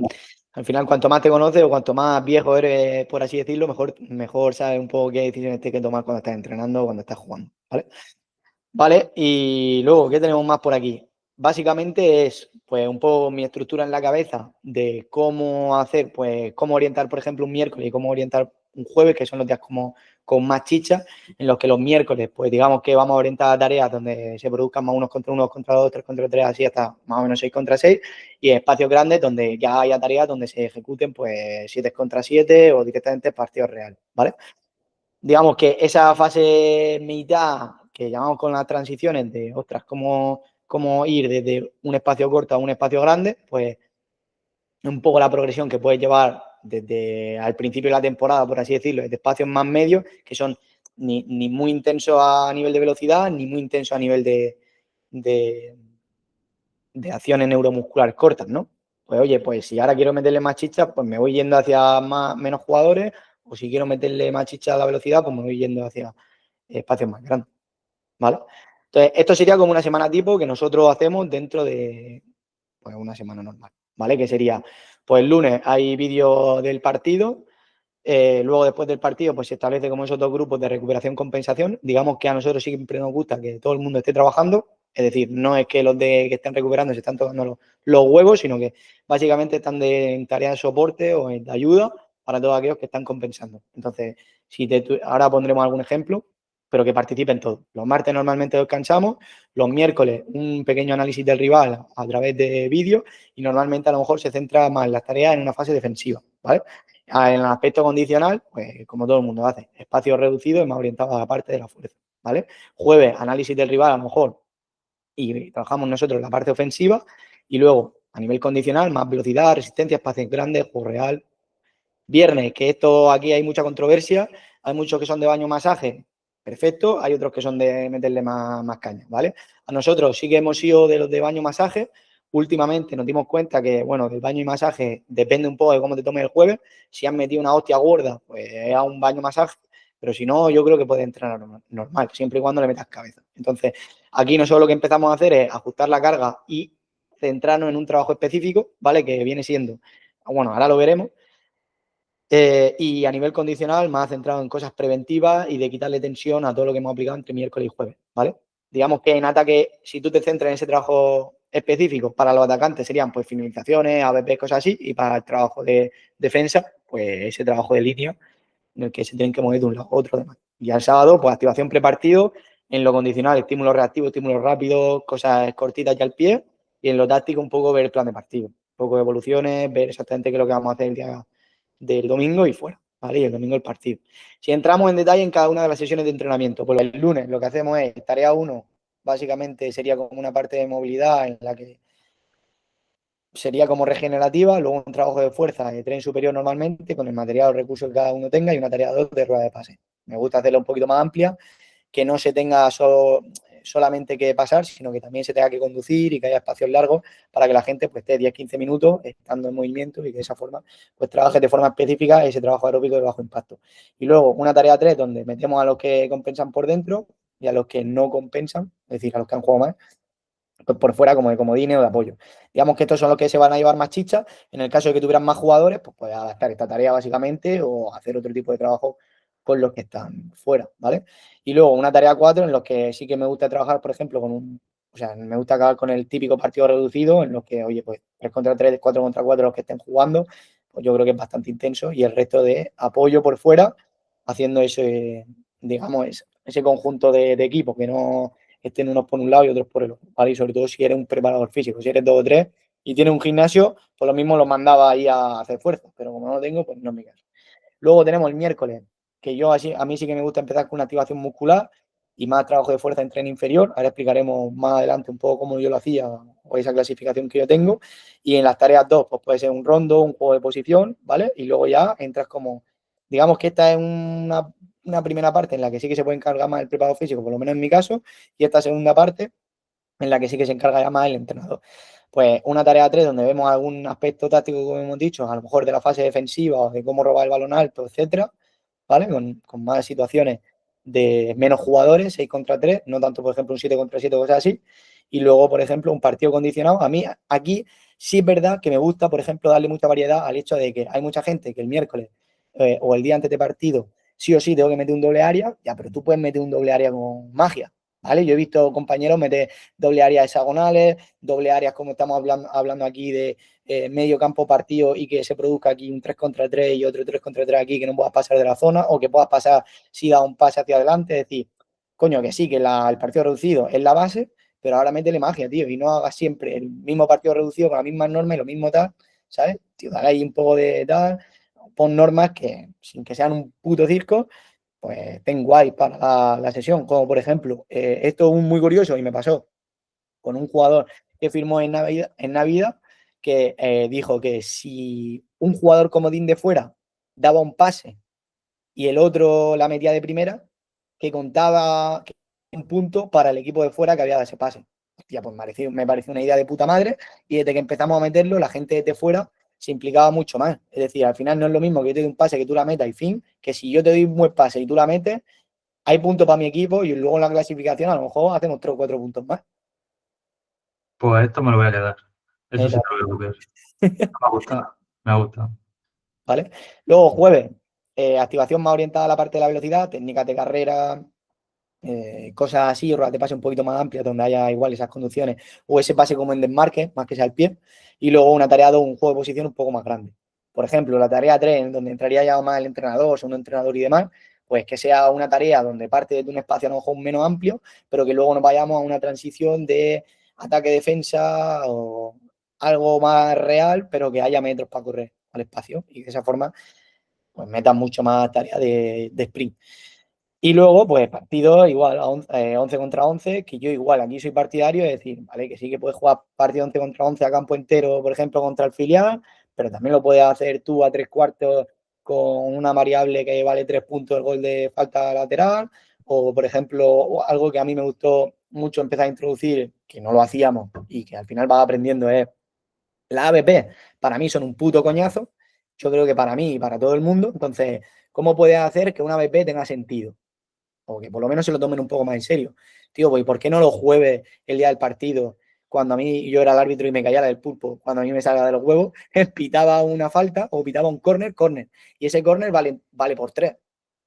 Speaker 2: Al final, cuanto más te conoces o cuanto más viejo eres, por así decirlo, mejor sabes un poco qué decisiones tienes que tomar cuando estás entrenando o cuando estás jugando. ¿Vale? Vale, y luego, ¿qué tenemos más por aquí? Básicamente es pues un poco mi estructura en la cabeza de cómo hacer, pues cómo orientar, por ejemplo, un miércoles y cómo orientar un jueves, que son los días como con más chicha, en los que los miércoles, pues digamos que vamos a orientar tareas donde se produzcan más unos contra dos, tres contra tres, así hasta más o menos 6 contra 6, y espacios grandes donde ya haya tareas donde se ejecuten pues 7 contra 7 o directamente partidos reales, ¿vale? Digamos que esa fase mitad que llamamos con las transiciones de, ostras, cómo ir desde un espacio corto a un espacio grande, pues un poco la progresión que puedes llevar desde al principio de la temporada, por así decirlo, desde espacios más medios, que son ni muy intensos a nivel de velocidad, ni muy intensos a nivel de, de acciones neuromusculares cortas, ¿no? Pues oye, pues si ahora quiero meterle más chicha, pues me voy yendo hacia menos jugadores, o si quiero meterle más chicha a la velocidad, pues me voy yendo hacia espacios más grandes, ¿vale? Entonces, esto sería como una semana tipo que nosotros hacemos dentro de pues, una semana normal, ¿vale? Que sería, pues el lunes hay vídeo del partido, luego después del partido pues se establece como esos dos grupos de recuperación-compensación. Digamos que a nosotros siempre nos gusta que todo el mundo esté trabajando, es decir, no es que los de que estén recuperando se están tocando los huevos, sino que básicamente están en tareas de soporte o de ayuda para todos aquellos que están compensando. Entonces, ahora pondremos algún ejemplo, pero que participen todos. Los martes normalmente descansamos, los miércoles un pequeño análisis del rival a través de vídeos y normalmente a lo mejor se centra más en las tareas en una fase defensiva, ¿vale? En el aspecto condicional, pues como todo el mundo hace, espacio reducido y más orientado a la parte de la fuerza, ¿vale? Jueves, análisis del rival a lo mejor y trabajamos nosotros la parte ofensiva y luego a nivel condicional, más velocidad, resistencia, espacios grandes, juego real. Viernes, que esto aquí hay mucha controversia, hay muchos que son de baño masaje, perfecto, hay otros que son de meterle más caña, ¿vale? A nosotros sí que hemos sido de los de baño masaje, últimamente nos dimos cuenta que, bueno, del baño y masaje depende un poco de cómo te tomes el jueves, si has metido una hostia gorda, pues es a un baño masaje, pero si no, yo creo que puedes entrenar normal, siempre y cuando le metas cabeza. Entonces, aquí nosotros lo que empezamos a hacer es ajustar la carga y centrarnos en un trabajo específico, ¿vale? Que viene siendo, bueno, ahora lo veremos, y a nivel condicional, más centrado en cosas preventivas y de quitarle tensión a todo lo que hemos aplicado entre miércoles y jueves, ¿vale? Digamos que en ataque, si tú te centras en ese trabajo específico, para los atacantes serían pues finalizaciones, ABP, cosas así, y para el trabajo de defensa, pues ese trabajo de línea en el que se tienen que mover de un lado a otro demás. Y al sábado, pues activación prepartido, en lo condicional, estímulo reactivo, estímulo rápido, cosas cortitas ya al pie, y en lo táctico un poco ver el plan de partido, un poco de evoluciones, ver exactamente qué es lo que vamos a hacer el día del domingo y fuera, ¿vale? Y el domingo el partido. Si entramos en detalle en cada una de las sesiones de entrenamiento, pues el lunes lo que hacemos es, tarea uno básicamente sería como una parte de movilidad en la que sería como regenerativa, luego un trabajo de fuerza de tren superior normalmente, con el material o recursos que cada uno tenga, y una tarea 2 de rueda de pase. Me gusta hacerla un poquito más amplia, que no se tenga solamente que pasar, sino que también se tenga que conducir y que haya espacios largos para que la gente pues, esté 10-15 minutos estando en movimiento y que de esa forma pues trabaje de forma específica ese trabajo aeróbico de bajo impacto. Y luego una tarea 3 donde metemos a los que compensan por dentro y a los que no compensan, es decir, a los que han jugado más, pues por fuera como de comodines o de apoyo. Digamos que estos son los que se van a llevar más chicha. En el caso de que tuvieran más jugadores, pues puedes adaptar esta tarea básicamente o hacer otro tipo de trabajo con los que están fuera, ¿vale? Y luego una tarea 4 en los que sí que me gusta trabajar, por ejemplo, o sea, me gusta acabar con el típico partido reducido en los que, oye, pues 3 contra 3, 4 contra 4 los que estén jugando, pues yo creo que es bastante intenso y el resto de apoyo por fuera, haciendo ese, digamos, ese conjunto de equipos que no estén unos por un lado y otros por el otro, ¿vale? Y sobre todo si eres un preparador físico, si eres dos o tres y tienes un gimnasio, pues lo mismo los mandaba ahí a hacer fuerza, pero como no lo tengo, pues no es mi caso. Luego tenemos el miércoles, que yo así, a mí sí que me gusta empezar con una activación muscular y más trabajo de fuerza en tren inferior. Ahora explicaremos más adelante un poco cómo yo lo hacía o esa clasificación que yo tengo. Y en las tareas 2, pues puede ser un rondo, un juego de posición, ¿vale? Y luego ya entras como, digamos que esta es una primera parte en la que sí que se puede encargar más el preparador físico, por lo menos en mi caso, y esta segunda parte en la que sí que se encarga ya más el entrenador. Pues una tarea 3 donde vemos algún aspecto táctico, como hemos dicho, a lo mejor de la fase defensiva o de cómo robar el balón alto, etcétera, ¿vale? Con más situaciones de menos jugadores, 6 contra 3, no tanto, por ejemplo, un 7 contra 7 o cosas así. Y luego, por ejemplo, un partido condicionado. A mí aquí sí es verdad que me gusta, por ejemplo, darle mucha variedad al hecho de que hay mucha gente que el miércoles o el día antes de partido sí o sí tengo que meter un doble área, ya, pero tú puedes meter un doble área con magia, ¿vale? Yo he visto compañeros meter doble área hexagonales, doble áreas como estamos hablando aquí de medio campo partido y que se produzca aquí un 3 contra 3 y otro 3 contra 3 aquí que no puedas pasar de la zona o que puedas pasar si da un pase hacia adelante, es decir, coño, que sí, que el partido reducido es la base, pero ahora métele magia, tío, y no hagas siempre el mismo partido reducido con las mismas normas y lo mismo tal, ¿sabes? Tío, dale ahí un poco de tal, pon normas que, sin que sean un puto circo, pues ten guay para la sesión, como por ejemplo, esto es muy curioso y me pasó con un jugador que firmó en Navidad que dijo que si un jugador comodín de fuera daba un pase y el otro la metía de primera, que contaba un punto para el equipo de fuera que había dado ese pase. Hostia, pues me pareció una idea de puta madre y desde que empezamos a meterlo, la gente de fuera se implicaba mucho más. Es decir, al final no es lo mismo que yo te doy un pase que tú la metas y fin, que si yo te doy un buen pase y tú la metes, hay puntos para mi equipo y luego en la clasificación a lo mejor hacemos 3 o 4 puntos más.
Speaker 1: Pues esto me lo voy a quedar. Eso sí
Speaker 2: Esa-
Speaker 1: te lo voy a copiar. Me ha gustado. Me ha gustado.
Speaker 2: ¿Vale? Luego, jueves, activación más orientada a la parte de la velocidad, técnicas de carrera, cosas así, ruedas de pase un poquito más amplias, donde haya igual esas conducciones, o ese pase como en desmarque, más que sea el pie. Y luego una tarea 2, un juego de posición un poco más grande. Por ejemplo, la tarea 3, en donde entraría ya más el entrenador, segundo entrenador y demás, pues que sea una tarea donde parte de un espacio a lo mejor menos amplio, pero que luego nos vayamos a una transición de ataque-defensa o algo más real, pero que haya metros para correr al espacio y de esa forma pues metan mucho más tarea de sprint. Y luego, pues partidos igual, 11 contra 11, que yo igual aquí soy partidario de decir, vale, que sí que puedes jugar partido 11 contra 11 a campo entero, por ejemplo, contra el filial, pero también lo puedes hacer tú a 3 cuartos con una variable que vale 3 puntos el gol de falta lateral, o por ejemplo, algo que a mí me gustó mucho empezar a introducir, que no lo hacíamos y que al final vas aprendiendo es las ABP. Para mí son un puto coñazo, yo creo que para mí y para todo el mundo, entonces, ¿cómo puedes hacer que una ABP tenga sentido? O que por lo menos se lo tomen un poco más en serio. Tío, pues ¿por qué no los jueves, el día del partido, cuando a mí yo era el árbitro y me callara del pulpo, cuando a mí me salga de los huevos, pitaba una falta o pitaba un córner, y ese córner vale por 3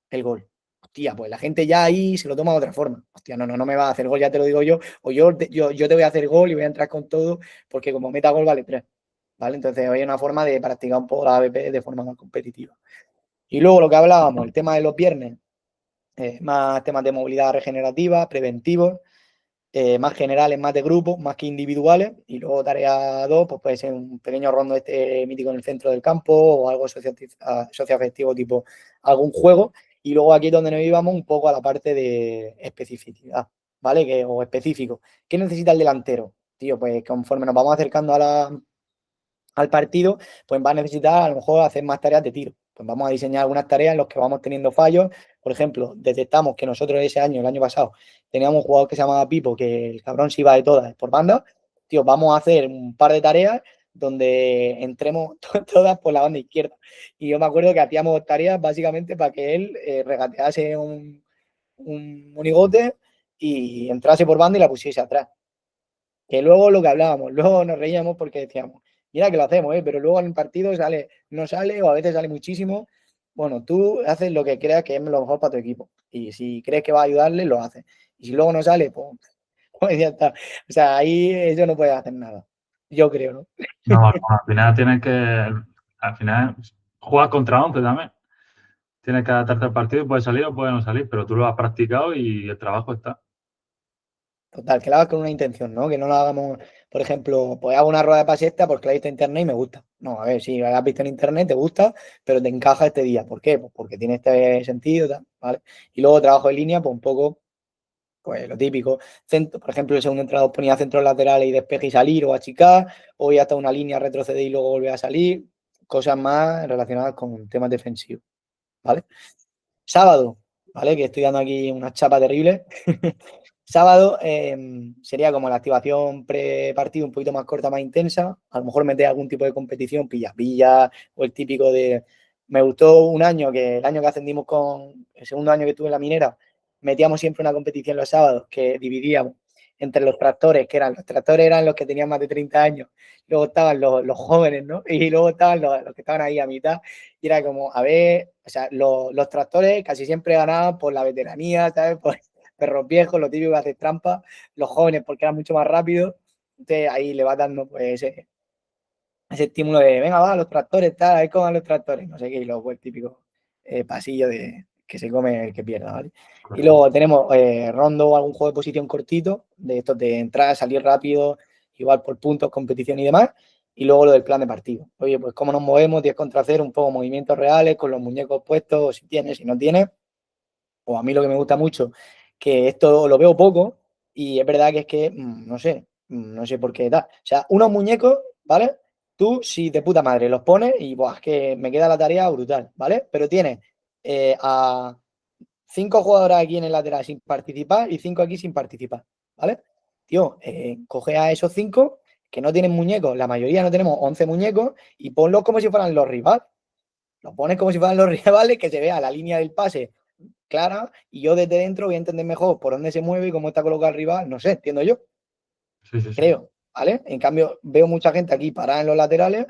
Speaker 2: el gol? Hostia, pues la gente ya ahí se lo toma de otra forma. Hostia, no me va a hacer gol, ya te lo digo yo, o yo te voy a hacer gol y voy a entrar con todo, porque como meta gol vale 3. ¿Vale? Entonces hay una forma de practicar un poco la ABP de forma más competitiva. Y luego lo que hablábamos, el tema de los viernes, más temas de movilidad regenerativa, preventivos, más generales, más de grupo, más que individuales. Y luego tarea 2 pues puede ser un pequeño rondo este mítico en el centro del campo o algo socioafectivo tipo algún juego. Y luego aquí es donde nos íbamos un poco a la parte de especificidad, ¿vale? O específico. ¿Qué necesita el delantero? Tío, pues conforme nos vamos acercando al partido, pues va a necesitar a lo mejor hacer más tareas de tiro. Pues vamos a diseñar algunas tareas en las que vamos teniendo fallos. Por ejemplo, detectamos que nosotros ese año, el año pasado, teníamos un jugador que se llamaba Pipo, que el cabrón se iba de todas por banda. Tío, vamos a hacer un par de tareas donde entremos todas por la banda izquierda. Y yo me acuerdo que hacíamos tareas básicamente para que él regatease un monigote y entrase por banda y la pusiese atrás. Que luego lo que hablábamos, luego nos reíamos porque decíamos, mira que lo hacemos, pero luego en el partido sale, no sale o a veces sale muchísimo. Bueno, tú haces lo que creas que es lo mejor para tu equipo. Y si crees que va a ayudarle, lo haces. Y si luego no sale, pues, pues ya está. O sea, ahí ellos no pueden hacer nada. Yo creo, ¿no?
Speaker 1: No, no, al final juegas contra 11 también. Tienes que adaptarte al partido, puede salir o puede no salir, pero tú lo has practicado y el trabajo está.
Speaker 2: Total, que lo hagas con una intención, ¿no? Que no lo hagamos, por ejemplo, pues hago una rueda de paseta porque la he visto en internet y me gusta. No, a ver, si la has visto en internet, te gusta, pero te encaja este día. ¿Por qué? Pues porque tiene este sentido, tal, ¿vale? Y luego trabajo en línea, pues un poco, pues lo típico. Por ejemplo, el segundo entrenador ponía centros laterales y despeje y salir o achicar, o ya hasta una línea retroceder y luego volver a salir. Cosas más relacionadas con temas defensivos, ¿vale? Sábado, ¿vale? Que estoy dando aquí una chapa terrible. Sábado sería como la activación pre-partido un poquito más corta, más intensa. A lo mejor meter algún tipo de competición, pilla o el típico de. Me gustó un año, que el año que ascendimos con el segundo año que estuve en la minera, metíamos siempre una competición los sábados que dividíamos entre los tractores, los tractores eran los que tenían más de 30 años, luego estaban los jóvenes, ¿no? Y luego estaban los que estaban ahí a mitad. Y era como, a ver, o sea, los tractores casi siempre ganaban por la veteranía, ¿sabes? Por perros viejos, lo típico que hace trampa, los jóvenes porque eran mucho más rápidos. Entonces ahí le va dando pues ese estímulo de, venga, va, los tractores, tal, a ver cómo van los tractores, no sé qué, y luego el típico pasillo de que se come el que pierda, ¿vale? Y
Speaker 1: Correcto.
Speaker 2: luego tenemos rondo o algún juego de posición cortito, de estos de entrar, salir rápido, igual por puntos, competición y demás. Y luego lo del plan de partido. Oye, pues cómo nos movemos, 10 contra 0, un poco movimientos reales, con los muñecos puestos, si tienes, si no tienes. O a mí lo que me gusta mucho, que esto lo veo poco, y es verdad que es que, no sé por qué tal. O sea, unos muñecos, ¿vale? Tú, si de puta madre los pones y, buah, es que me queda la tarea brutal, ¿vale? Pero tienes a 5 jugadores aquí en el lateral sin participar y 5 aquí sin participar, ¿vale? Tío, coge a esos 5 que no tienen muñecos, la mayoría no tenemos 11 muñecos, y ponlos como si fueran los rivales. Los pones como si fueran los rivales, que se vea la línea del pase clara, y yo desde dentro voy a entender mejor por dónde se mueve y cómo está colocado el rival, no sé, entiendo yo,
Speaker 1: Sí, sí, sí.
Speaker 2: creo, ¿vale? En cambio, veo mucha gente aquí parada en los laterales,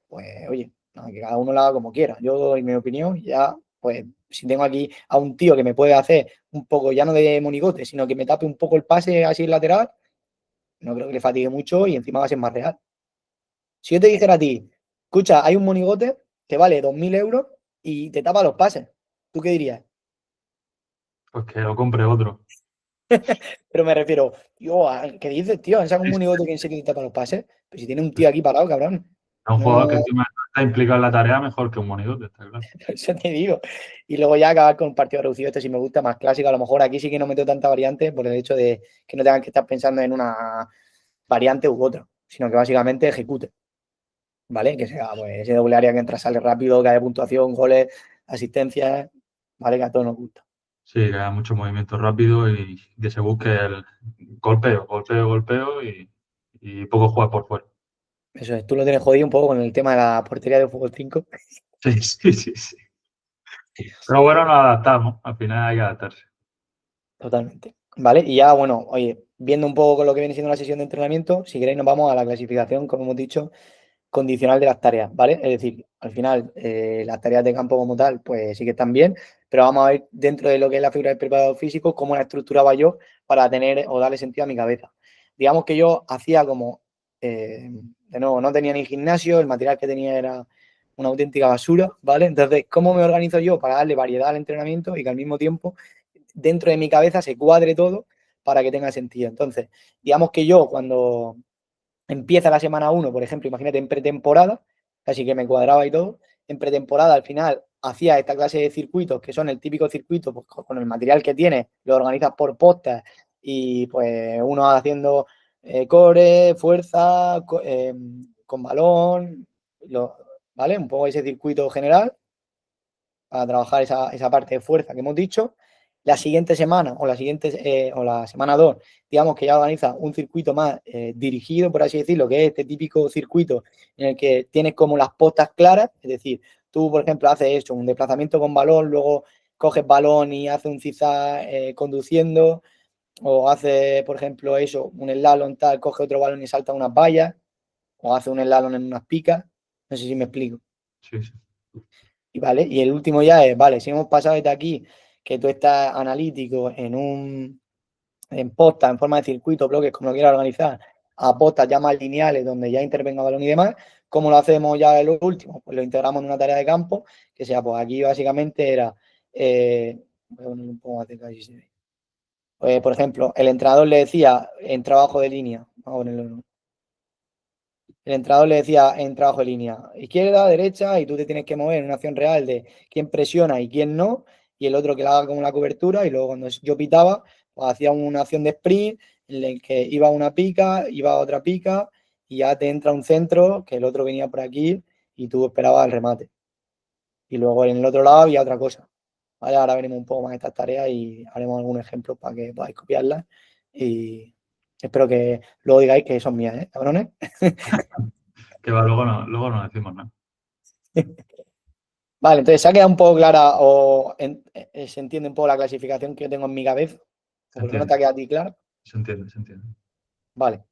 Speaker 2: pues oye, no, que cada uno lo haga como quiera. Yo doy mi opinión y ya, pues si tengo aquí a un tío que me puede hacer un poco, ya no de monigote, sino que me tape un poco el pase así lateral, no creo que le fatigue mucho y encima va a ser más real. Si yo te dijera a ti, escucha, hay un monigote que vale 2.000 euros y te tapa los pases, ¿tú qué dirías?
Speaker 1: Pues que lo compre otro.
Speaker 2: Pero me refiero, yo, ¿qué dices, tío? ¿Han sacado un monigote que en serio te tapa los pases? Pues si tiene un tío aquí parado, cabrón.
Speaker 1: Es un jugador que
Speaker 2: No,
Speaker 1: encima está implicado en la tarea mejor que un monigote, está claro.
Speaker 2: eso te digo. Y luego ya acabar con un partido reducido, este sí me gusta, más clásico. A lo mejor aquí sí que no meto tanta variante por el hecho de que no tengan que estar pensando en una variante u otra, sino que básicamente ejecute, ¿vale? Que sea pues ese doble área que entra, sale rápido, que haya puntuación, goles, asistencias, ¿vale? Que a todos nos gusta.
Speaker 1: Sí, que haya mucho movimiento rápido y que se busque el golpeo, golpeo, golpeo y poco jugar por fuera.
Speaker 2: Eso es, tú lo tienes jodido un poco con el tema de la portería de fútbol 5.
Speaker 1: Sí, sí, sí, sí. Pero bueno, nos adaptamos. Al final hay que adaptarse.
Speaker 2: Totalmente. ¿Vale? Y ya, bueno, oye, viendo un poco con lo que viene siendo la sesión de entrenamiento, si queréis nos vamos a la clasificación, como hemos dicho, condicional de las tareas, ¿vale? Es decir, al final, las tareas de campo como tal, pues sí que están bien, pero vamos a ver dentro de lo que es la figura del preparador físico, cómo la estructuraba yo para tener o darle sentido a mi cabeza. Digamos que yo hacía como, de nuevo, no tenía ni gimnasio, el material que tenía era una auténtica basura, ¿vale? Entonces, ¿cómo me organizo yo para darle variedad al entrenamiento y que al mismo tiempo dentro de mi cabeza se cuadre todo para que tenga sentido? Entonces, digamos que yo cuando empieza la semana 1, por ejemplo, imagínate en pretemporada, así que me cuadraba y todo, en pretemporada al final hacía esta clase de circuitos, que son el típico circuito, pues con el material que tienes, lo organizas por postas y pues uno haciendo core, fuerza, con balón, ¿vale? Un poco ese circuito general para trabajar esa parte de fuerza que hemos dicho. La siguiente semana o la semana 2, digamos que ya organiza un circuito más dirigido, por así decirlo, que es este típico circuito en el que tienes como las postas claras, es decir, tú, por ejemplo, haces eso, un desplazamiento con balón, luego coges balón y haces un zigzag conduciendo, o hace, por ejemplo, eso, un slalom tal, coge otro balón y salta unas vallas, o hace un slalom en unas picas, no sé si me explico.
Speaker 1: Sí, sí.
Speaker 2: Y vale, y el último ya es, vale, si hemos pasado desde aquí, que tú estás analítico en postas, en forma de circuito, bloques, como lo quieras organizar, a postas ya más lineales, donde ya intervenga balón y demás, ¿cómo lo hacemos ya en lo último? Pues lo integramos en una tarea de campo, que sea, pues aquí básicamente era, voy a ponerlo un poco más cerca, así se ve. Por ejemplo, el entrenador le decía en trabajo de línea, vamos a ponerlo, ¿no? El entrenador le decía en trabajo de línea, izquierda, derecha, y tú te tienes que mover en una acción real de quién presiona y quién no, y el otro que la haga como la cobertura, y luego cuando yo pitaba, pues hacía una acción de sprint en el que iba una pica, iba otra pica, y ya te entra un centro, que el otro venía por aquí, y tú esperabas el remate. Y luego en el otro lado había otra cosa. Vale, ahora veremos un poco más estas tareas y haremos algún ejemplo para que podáis copiarlas. Y espero que luego digáis que son mías, ¿eh, cabrones?
Speaker 1: Que va, luego no decimos nada.
Speaker 2: Vale, entonces se ha quedado un poco clara o se entiende un poco la clasificación que yo tengo en mi cabeza,
Speaker 1: Se
Speaker 2: o por lo menos te
Speaker 1: entiende,
Speaker 2: ha quedado a ti claro.
Speaker 1: se entiende, se entiende.
Speaker 2: Vale,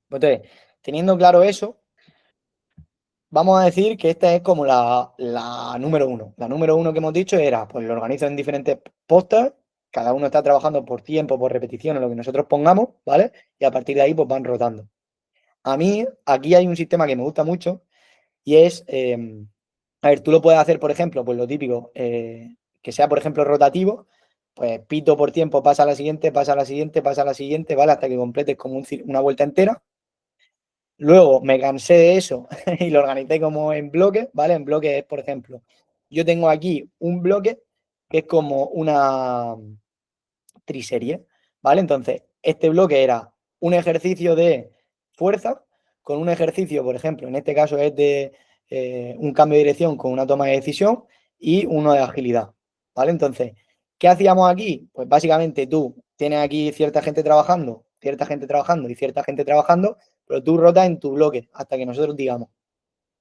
Speaker 2: pues entonces, teniendo claro eso, vamos a decir que esta es como la número uno. La número uno que hemos dicho era, pues lo organizo en diferentes postas, cada uno está trabajando por tiempo, por repetición, o lo que nosotros pongamos, ¿vale? Y a partir de ahí, pues van rotando. A mí, aquí hay un sistema que me gusta mucho y es, a ver, tú lo puedes hacer, por ejemplo, pues lo típico, que sea, por ejemplo, rotativo, pues pito por tiempo, pasa a la siguiente, pasa a la siguiente, pasa a la siguiente, ¿vale? Hasta que completes como una vuelta entera. Luego me cansé de eso y lo organicé como en bloques, ¿vale? En bloques es, por ejemplo, yo tengo aquí un bloque que es como una triserie, ¿vale? Entonces, este bloque era un ejercicio de fuerza con un ejercicio, por ejemplo, en este caso es de un cambio de dirección con una toma de decisión y uno de agilidad, ¿vale? Entonces, ¿qué hacíamos aquí? Pues básicamente tú tienes aquí cierta gente trabajando, cierta gente trabajando y cierta gente trabajando, pero tú rotas en tu bloque hasta que nosotros digamos,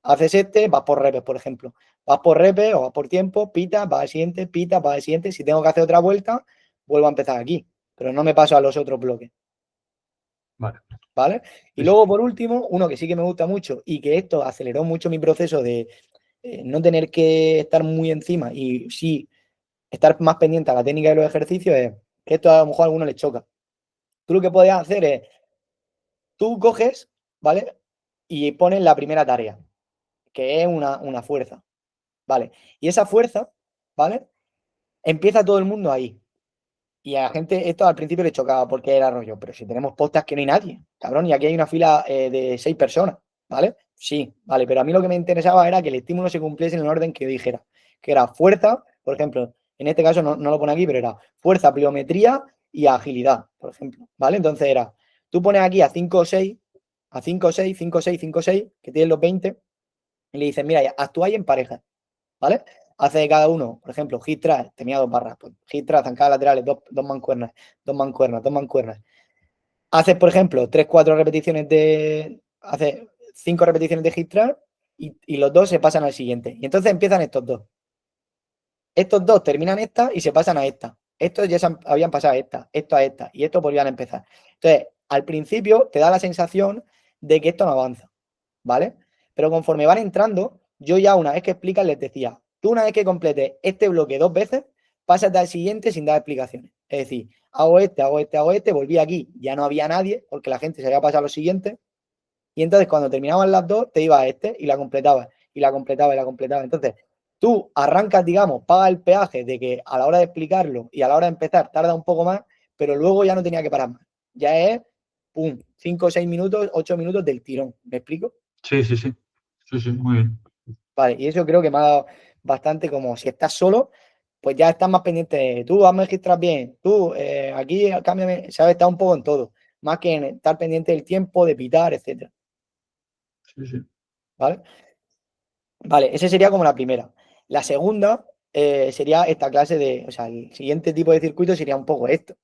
Speaker 2: haces este, vas por repes, por ejemplo. Vas por repes o vas por tiempo, pita, vas al siguiente, pita, vas al siguiente. Si tengo que hacer otra vuelta, vuelvo a empezar aquí. Pero no me paso a los otros bloques,
Speaker 1: Vale.
Speaker 2: ¿vale? Y
Speaker 1: Sí, sí.
Speaker 2: luego, por último, uno que sí que me gusta mucho y que esto aceleró mucho mi proceso de no tener que estar muy encima y sí estar más pendiente a la técnica de los ejercicios es que esto a lo mejor a alguno le choca. Tú lo que puedes hacer es, tú coges, ¿vale? Y pones la primera tarea, que es una fuerza. Vale. Y esa fuerza, ¿vale? Empieza todo el mundo ahí. Y a la gente esto al principio le chocaba porque era rollo, pero si tenemos postas que no hay nadie, cabrón, y aquí hay una fila de 6 personas, ¿vale? Sí, vale, pero a mí lo que me interesaba era que el estímulo se cumpliese en el orden que yo dijera, que era fuerza, por ejemplo, en este caso no lo pone aquí, pero era fuerza, pliometría y agilidad, por ejemplo, ¿vale? Entonces era, tú pones aquí a 5 o 6, a 5 o 6, 5 o 6, 5 o 6, que tienen los 20, y le dices, mira, actúáis en pareja. ¿Vale? Hace de cada uno, por ejemplo, hit tras, tenía 2 barras, pues, hit tras, zancadas laterales, dos mancuernas, dos mancuernas, dos mancuernas. Haces, por ejemplo, 3, 4 repeticiones hace 5 repeticiones de hit tras y los dos se pasan al siguiente. Y entonces empiezan estos dos. Estos dos terminan esta y se pasan a esta. Estos ya habían pasado a esta, esto a esta, y estos volvían a empezar. Entonces, al principio te da la sensación de que esto no avanza, ¿vale? Pero conforme van entrando, yo ya una vez que explicas les decía, tú una vez que completes este bloque 2 veces, pásate al siguiente sin dar explicaciones. Es decir, hago este, hago este, hago este, volví aquí, ya no había nadie porque la gente se había pasado a los siguientes. Y entonces cuando terminaban las dos, te ibas a este y la completabas, y la completaba y la completaba. Entonces, tú arrancas, digamos, pagas el peaje de que a la hora de explicarlo y a la hora de empezar tarda un poco más, pero luego ya no tenía que parar más. Ya es, pum, 5 6 minutos, 8 minutos del tirón. ¿Me explico?
Speaker 1: Sí, sí, sí. Sí, sí, muy bien.
Speaker 2: Vale, y eso creo que me ha dado bastante como si estás solo, pues ya estás más pendiente de tú, hazme registrar bien, tú, aquí cámbiame, sabes, está un poco en todo, más que en estar pendiente del tiempo, de pitar, etcétera.
Speaker 1: Sí, sí.
Speaker 2: ¿Vale? Vale, esa sería como la primera. La segunda sería esta clase de, o sea, el siguiente tipo de circuito sería un poco esto,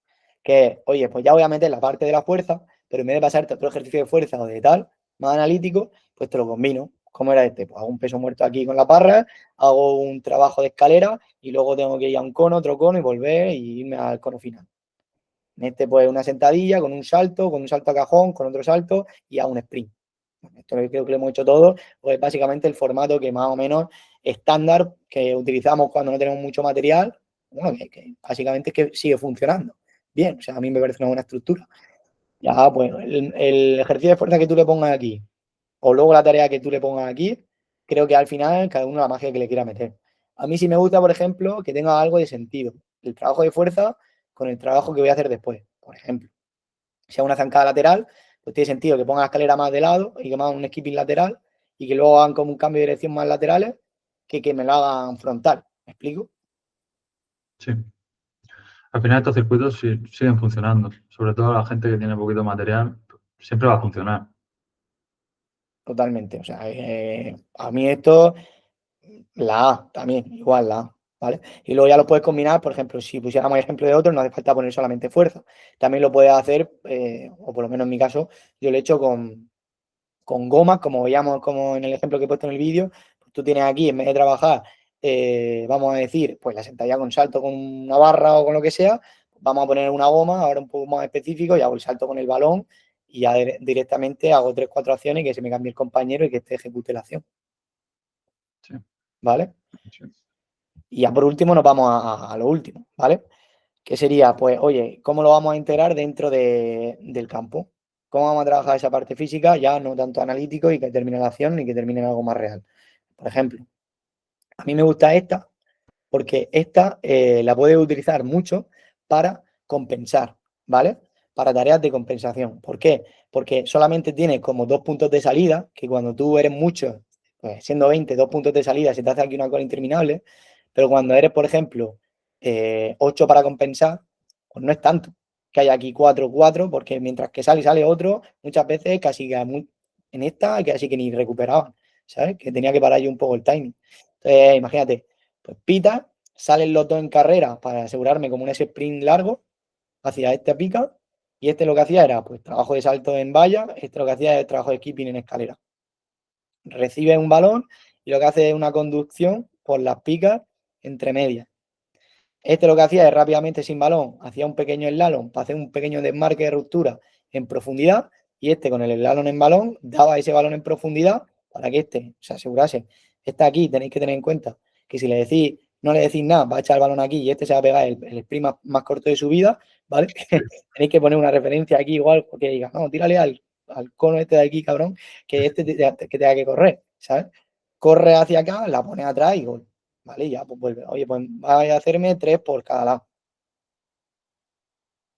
Speaker 2: que, oye, pues ya voy a meter la parte de la fuerza, pero en vez de pasarte a otro ejercicio de fuerza o de tal, más analítico, pues te lo combino. ¿Cómo era este? Pues hago un peso muerto aquí con la barra, hago un trabajo de escalera y luego tengo que ir a un cono, otro cono y volver y irme al cono final. En este, pues, una sentadilla con un salto a cajón, con otro salto y a un sprint. Esto creo que lo hemos hecho todos, pues es básicamente el formato que más o menos estándar que utilizamos cuando no tenemos mucho material, bueno, que básicamente es que sigue funcionando bien, o sea, a mí me parece una buena estructura. Ya, pues el ejercicio de fuerza que tú le pongas aquí, o luego la tarea que tú le pongas aquí, creo que al final cada uno la magia que le quiera meter. A mí sí me gusta, por ejemplo, que tenga algo de sentido, el trabajo de fuerza con el trabajo que voy a hacer después, por ejemplo. Si es una zancada lateral, pues tiene sentido que ponga la escalera más de lado y que me hagan un skipping lateral y que luego hagan como un cambio de dirección más laterales que me lo hagan frontal. ¿Me explico?
Speaker 1: Sí. Al final estos circuitos siguen funcionando. Sobre todo la gente que tiene poquito material, siempre va a funcionar.
Speaker 2: Totalmente. O sea, a mí esto, la A también, igual la A, ¿vale? Y luego ya lo puedes combinar, por ejemplo, si pusiéramos ejemplo de otro, no hace falta poner solamente fuerza. También lo puedes hacer, o por lo menos en mi caso, yo lo he hecho con gomas, como veíamos como en el ejemplo que he puesto en el vídeo, pues tú tienes aquí, en vez de trabajar, vamos a decir, pues la sentadilla con salto con una barra o con lo que sea, vamos a poner una goma, ahora un poco más específico, y hago el salto con el balón y ya directamente hago 3 4 acciones y que se me cambie el compañero y que este ejecute la acción,
Speaker 1: Sí,
Speaker 2: ¿vale?
Speaker 1: sí,
Speaker 2: Y ya por último nos vamos a lo último, ¿vale? Que sería, pues, oye, ¿cómo lo vamos a integrar dentro del campo? ¿Cómo vamos a trabajar esa parte física, ya no tanto analítico y que termine la acción ni que termine en algo más real? Por ejemplo, a mí me gusta esta porque esta la puedes utilizar mucho para compensar, ¿vale? Para tareas de compensación. ¿Por qué? Porque solamente tienes como 2 puntos de salida, que cuando tú eres mucho, pues siendo 20 2 puntos de salida, se te hace aquí una cola interminable, pero cuando eres, por ejemplo, 8 para compensar, pues no es tanto. Que hay aquí 4 4 porque mientras que sale y sale otro, muchas veces casi que en esta casi que ni recuperaban, ¿sabes? Que tenía que parar yo un poco el timing. Entonces, imagínate, pues pita, salen los dos en carrera para asegurarme como un sprint largo hacia este pica. Y este lo que hacía era pues trabajo de salto en valla, este lo que hacía es trabajo de skipping en escalera. Recibe un balón y lo que hace es una conducción por las picas entre medias. Este lo que hacía es rápidamente sin balón, hacía un pequeño slalom para hacer un pequeño desmarque de ruptura en profundidad y este con el slalom en balón daba ese balón en profundidad para que este se asegurase. Está aquí, tenéis que tener en cuenta que si le decís, no le decís nada, va a echar el balón aquí y este se va a pegar el sprint más corto de su vida, ¿vale?
Speaker 1: sí,
Speaker 2: Tenéis que poner una referencia aquí igual porque diga, no, tírale al cono este de aquí, cabrón, que este que tenga que correr, ¿sabes? Corre hacia acá, la pone atrás y gol. ¿Vale? Ya, pues vuelve. Oye, pues vais a hacerme 3 por cada lado,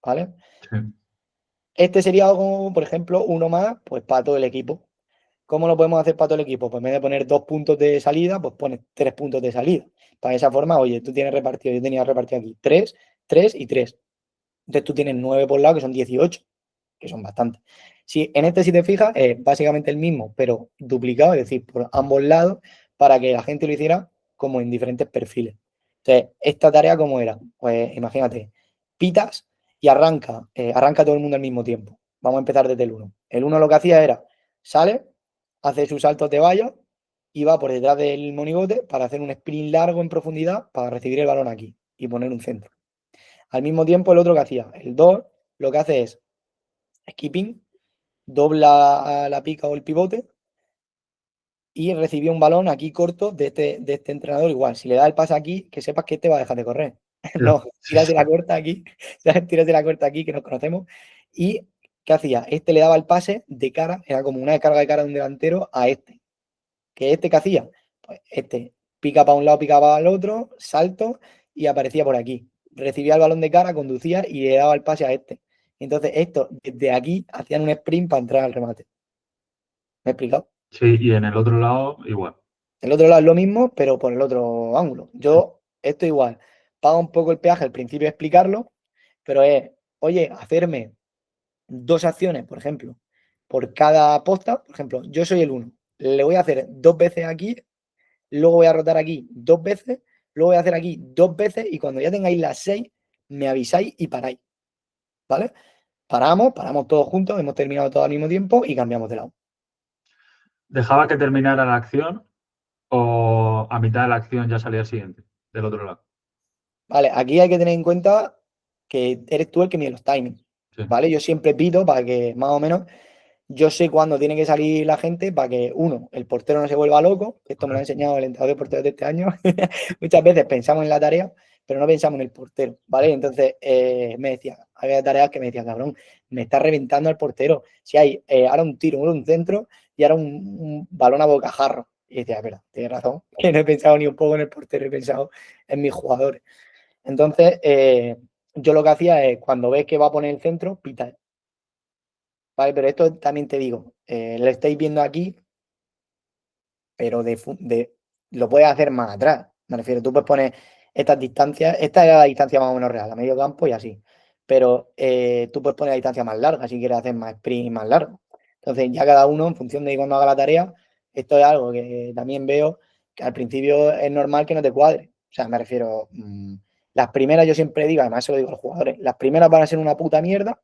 Speaker 2: ¿vale?
Speaker 1: sí.
Speaker 2: Este sería algo, por ejemplo, uno más, pues para todo el equipo. ¿Cómo lo podemos hacer para todo el equipo? Pues en vez de poner 2 puntos de salida, pues pones 3 puntos de salida. Para esa forma, oye, tú tienes repartido, yo tenía repartido aquí 3 3 y 3. Entonces tú tienes 9 por lado, que son 18, que son bastantes. Si, en este, si te fijas, es básicamente el mismo, pero duplicado, es decir, por ambos lados, para que la gente lo hiciera como en diferentes perfiles. Entonces, esta tarea, ¿cómo era? Pues imagínate, pitas y arranca todo el mundo al mismo tiempo. Vamos a empezar desde el uno. El uno lo que hacía era, sale, hace sus saltos de valla y va por detrás del monigote para hacer un sprint largo en profundidad para recibir el balón aquí y poner un centro. Al mismo tiempo, el otro que hacía, el 2, lo que hace es skipping, dobla la pica o el pivote y recibió un balón aquí corto de este entrenador igual. Si le da el pase aquí, que sepas que este va a dejar de correr.
Speaker 1: Ya,
Speaker 2: No,
Speaker 1: sí,
Speaker 2: tírase
Speaker 1: sí.
Speaker 2: la corta aquí, tírase la corta aquí, que nos conocemos. ¿Y qué hacía? Este le daba el pase de cara, era como una descarga de cara de un delantero a este. ¿Qué este qué hacía? Pues este pica para un lado, pica para el otro, salto y aparecía por aquí. Recibía el balón de cara, conducía y le daba el pase a este. Entonces, esto desde aquí hacían un sprint para entrar al remate. ¿Me he explicado?
Speaker 1: Sí, y en el otro lado igual.
Speaker 2: El otro lado es lo mismo, pero por el otro ángulo.
Speaker 1: Sí,
Speaker 2: Yo, esto igual, pago un poco el peaje al principio de explicarlo, pero es, oye, hacerme 2 acciones, por ejemplo, por cada posta. Por ejemplo, yo soy el uno. Le voy a hacer 2 veces aquí, luego voy a rotar aquí 2 veces, luego voy a hacer aquí 2 veces y cuando ya tengáis las 6, me avisáis y paráis, ¿vale? Paramos todos juntos, hemos terminado todo al mismo tiempo y cambiamos de lado.
Speaker 1: ¿dejaba que terminara la acción o a mitad de la acción ya salía el siguiente, del otro lado?
Speaker 2: Vale, aquí hay que tener en cuenta que eres tú el que mide los timings,
Speaker 1: Sí.
Speaker 2: ¿vale? Yo siempre pido para que más o menos yo sé cuándo tiene que salir la gente para que, uno, el portero no se vuelva loco, que esto me lo ha
Speaker 1: Correcto.
Speaker 2: enseñado el entrenador de porteros de este año. Muchas veces pensamos en la tarea, pero no pensamos en el portero, ¿vale? Entonces me decía, había tareas que me decían, cabrón, me está reventando al portero. Si hay ahora un tiro, ahora un centro y ahora un balón a bocajarro. Y decía, espera, tienes razón, que no he pensado ni un poco en el portero, he pensado en mis jugadores. Entonces, yo lo que hacía es, cuando ves que va a poner el centro, pita. Vale, pero esto también te digo, lo estáis viendo aquí, pero lo puedes hacer más atrás. Me refiero, tú puedes poner estas distancias, esta es la distancia más o menos real, a medio campo y así. Pero tú puedes poner la distancia más larga si quieres hacer más sprint más largo. Entonces, ya cada uno, en función de cuando haga la tarea, esto es algo que también veo que al principio es normal que no te cuadre. O sea, me refiero, las primeras yo siempre digo, además se lo digo a los jugadores, las primeras van a ser una puta mierda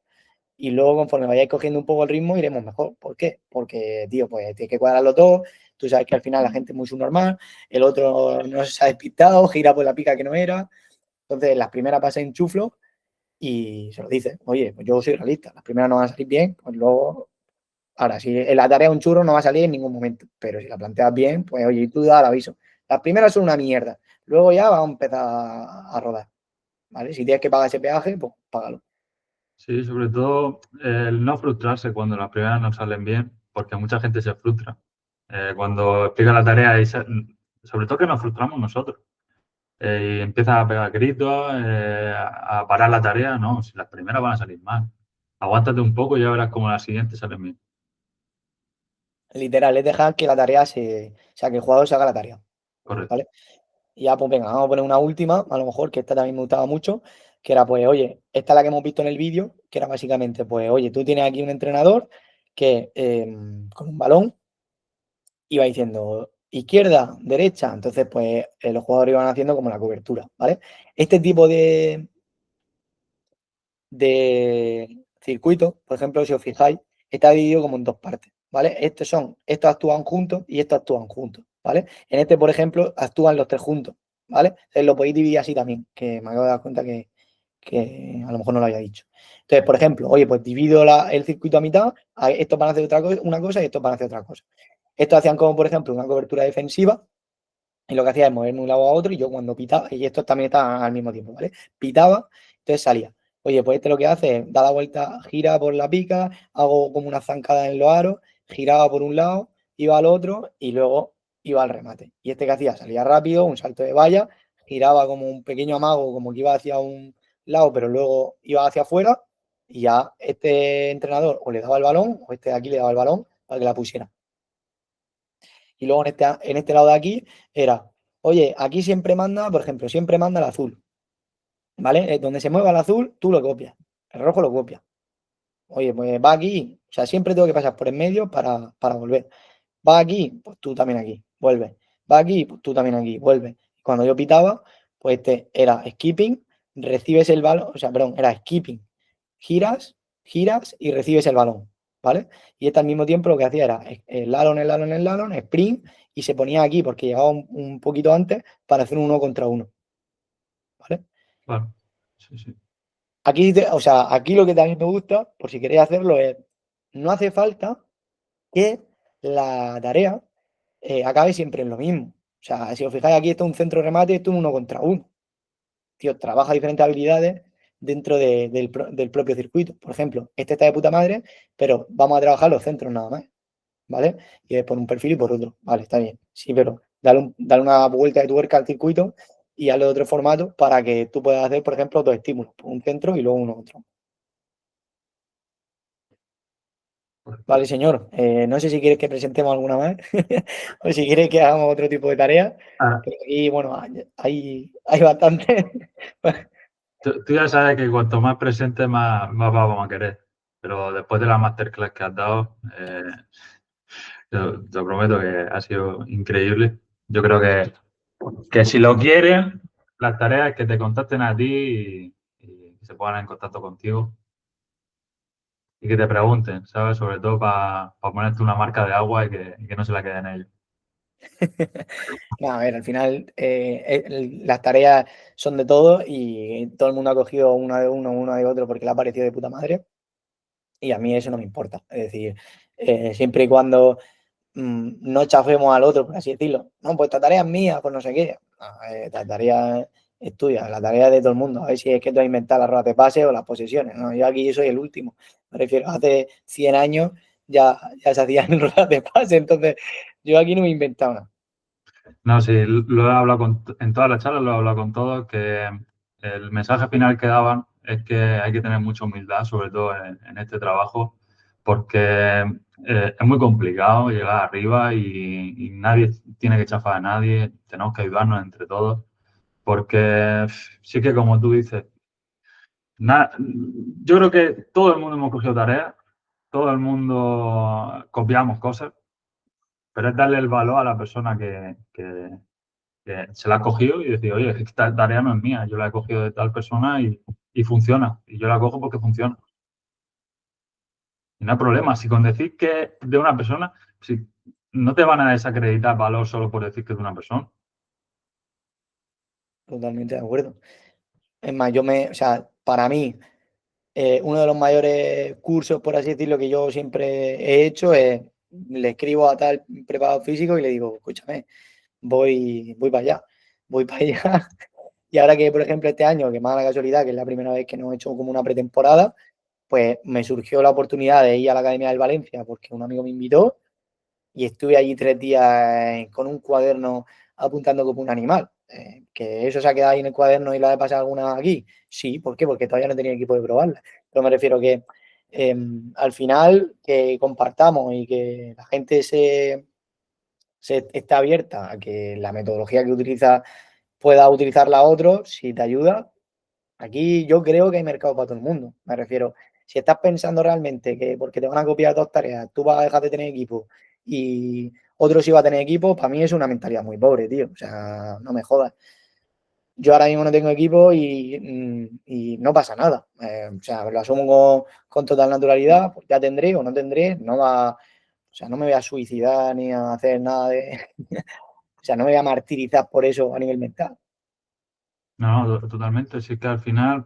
Speaker 2: y luego conforme vayáis cogiendo un poco el ritmo iremos mejor. ¿Por qué? Porque, tío, pues tienes que cuadrarlo todo. Tú sabes que al final la gente es muy subnormal, el otro no se ha despistado, gira por la pica que no era. Entonces, las primeras pasan en chuflo y se lo dice, oye, pues yo soy realista, las primeras no van a salir bien, pues luego, ahora, si en la tarea un churro no va a salir en ningún momento, pero si la planteas bien, pues oye, y tú das el aviso. Las primeras son una mierda, luego ya vamos a empezar a rodar, ¿vale? Si tienes que pagar ese peaje, pues págalo.
Speaker 1: Sí, sobre todo el no frustrarse cuando las primeras no salen bien, porque mucha gente se frustra. Cuando explica la tarea, sobre todo que nos frustramos nosotros. Y empieza a pegar gritos, a parar la tarea, no, si las primeras van a salir mal. Aguántate un poco y ya verás cómo las siguientes salen bien.
Speaker 2: Literal, es dejar que la tarea o sea, que el jugador se haga la tarea,
Speaker 1: Correcto.
Speaker 2: ¿vale? Y ya, pues venga, vamos a poner una última, a lo mejor, que esta también me gustaba mucho, que era, pues, oye, esta es la que hemos visto en el vídeo, que era básicamente, pues, oye, tú tienes aquí un entrenador que con un balón iba diciendo izquierda, derecha, entonces, pues, los jugadores iban haciendo como la cobertura, ¿vale? Este tipo de circuito, por ejemplo, si os fijáis, está dividido como en dos partes, ¿vale? Estos actúan juntos y estos actúan juntos, ¿vale? En este, por ejemplo, actúan los tres juntos, ¿vale? Entonces lo podéis dividir así también, que me acabo de dar cuenta que a lo mejor no lo había dicho. Entonces, por ejemplo, oye, pues divido el circuito a mitad, estos van a hacer una cosa y estos van a hacer otra cosa. Estos hacían como, por ejemplo, una cobertura defensiva y lo que hacía es moverme de un lado a otro y yo cuando pitaba, y estos también estaban al mismo tiempo, ¿vale? Pitaba, entonces salía. Oye, pues este lo que hace es da la vuelta, gira por la pica, hago como una zancada en los aros, giraba por un lado, iba al otro y luego iba al remate. Y este que hacía salía rápido, un salto de valla, giraba como un pequeño amago, como que iba hacia un lado, pero luego iba hacia afuera y ya este entrenador o le daba el balón o este de aquí le daba el balón para que la pusiera. Y luego en este lado de aquí era, oye, aquí siempre manda, por ejemplo, siempre manda el azul, ¿vale? Donde se mueva el azul, tú lo copias. El rojo lo copia. Oye, pues va aquí, o sea, siempre tengo que pasar por en medio para volver. Va aquí, pues tú también aquí, vuelve. Va aquí, pues tú también aquí, vuelve. Cuando yo pitaba, pues este era skipping, recibes el balón, o sea, perdón, era skipping, giras, giras y recibes el balón, ¿vale? Y este al mismo tiempo lo que hacía era el slalom, sprint y se ponía aquí porque llegaba un poquito antes para hacer un uno contra uno, ¿vale?
Speaker 1: Claro. Sí, sí.
Speaker 2: Aquí, o sea, aquí lo que también me gusta, por si queréis hacerlo, es no hace falta que la tarea acabe siempre en lo mismo. O sea, si os fijáis aquí, esto es un centro de remate, esto es un uno contra uno. Tío, trabaja diferentes habilidades dentro del propio circuito. Por ejemplo, este está de puta madre, pero vamos a trabajar los centros nada más, ¿vale? Y después un perfil y por otro. Vale, está bien. Sí, pero dale una vuelta de tuerca al circuito y hazlo de otro formato para que tú puedas hacer, por ejemplo, dos estímulos, un centro y luego uno otro.
Speaker 1: Correcto.
Speaker 2: Vale, señor. No sé si quieres que presentemos alguna más o si quieres que hagamos otro tipo de tarea.
Speaker 1: Ah,
Speaker 2: Y bueno, hay bastante.
Speaker 1: tú ya sabes que cuanto más presente, más vamos a querer. Pero después de la masterclass que has dado, te prometo que ha sido increíble. Yo creo que si lo quieres, las tareas que te contacten a ti y que se pongan en contacto contigo y que te pregunten, ¿sabes? Sobre todo para ponerte una marca de agua y que no se la queden ellos.
Speaker 2: No, a ver, al final las tareas son de todos y todo el mundo ha cogido una de uno, una de otro porque le ha parecido de puta madre y a mí eso no me importa. Es decir, siempre y cuando no chafemos al otro, por así decirlo. No, pues esta tarea es mía, pues no sé qué. No, esta tarea es tuya, la tarea es de todo el mundo. A ver si es que tú has inventado las ruedas de pase o las posesiones. No, yo aquí soy el último. Me refiero, hace 100 años ya se hacían ruedas de pase, entonces yo aquí no me he inventado nada.
Speaker 1: No, sí, lo he hablado en todas las charlas, lo he hablado con todos, que el mensaje final que daban es que hay que tener mucha humildad, sobre todo en este trabajo, porque es muy complicado llegar arriba y nadie tiene que chafar a nadie, tenemos que ayudarnos entre todos, porque sí que como tú dices, yo creo que todo el mundo hemos cogido tareas, todo el mundo copiamos cosas, pero es darle el valor a la persona que se la ha cogido y decir, oye, esta tarea no es mía, yo la he cogido de tal persona y funciona. Y yo la cojo porque funciona. Y no hay problema. Si con decir que es de una persona, si no te van a desacreditar valor solo por decir que es de una persona.
Speaker 2: Totalmente de acuerdo. Es más, o sea, para mí, uno de los mayores cursos, por así decirlo, que yo siempre he hecho es, le escribo a tal preparador físico y le digo, escúchame, voy para allá, voy para allá. Y ahora que, por ejemplo, este año, que más la casualidad, que es la primera vez que nos he hecho como una pretemporada, pues me surgió la oportunidad de ir a la Academia del Valencia porque un amigo me invitó y estuve allí 3 días con un cuaderno apuntando como un animal. ¿Que eso se ha quedado ahí en el cuaderno y la he pasado alguna aquí? Sí, ¿por qué? Porque todavía no tenía equipo de probarla. Pero me refiero que al final que compartamos y que la gente se esté abierta a que la metodología que utiliza pueda utilizarla otro, si te ayuda. Aquí yo creo que hay mercado para todo el mundo. Me refiero, si estás pensando realmente que porque te van a copiar 2 tareas, tú vas a dejar de tener equipo y otro sí va a tener equipo, para mí es una mentalidad muy pobre, tío. O sea, no me jodas. Yo ahora mismo no tengo equipo y no pasa nada. O sea, lo asumo con total naturalidad, pues ya tendré o no tendré, o sea, no me voy a suicidar ni a hacer nada de, o sea, no me voy a martirizar por eso a nivel mental.
Speaker 1: No, totalmente. Si es que al final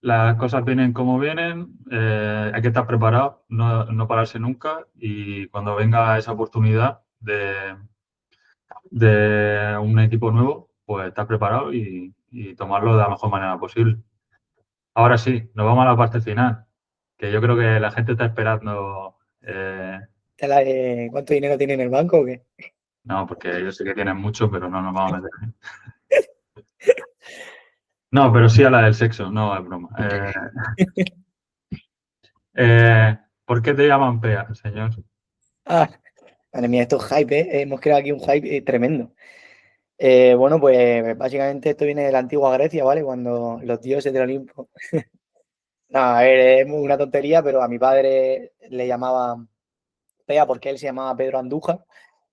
Speaker 1: las cosas vienen como vienen, hay que estar preparado, no pararse nunca y cuando venga esa oportunidad de un equipo nuevo, pues estar preparado y tomarlo de la mejor manera posible. Ahora sí, nos vamos a la parte final, que yo creo que la gente está esperando.
Speaker 2: ¿Cuánto dinero tiene en el banco o qué?
Speaker 1: No, porque yo sé que tienen mucho, pero no nos vamos a meter. No, pero sí a la del sexo, no es broma. ¿Por qué te llaman Pea, señor?
Speaker 2: Ah, madre mía, esto es hype, ¿eh? Hemos creado aquí un hype tremendo. Bueno, pues básicamente esto viene de la antigua Grecia, ¿vale? Cuando los dioses del Olimpo. No, a ver, es una tontería, pero a mi padre le llamaban Pea porque él se llamaba Pedro Andújar.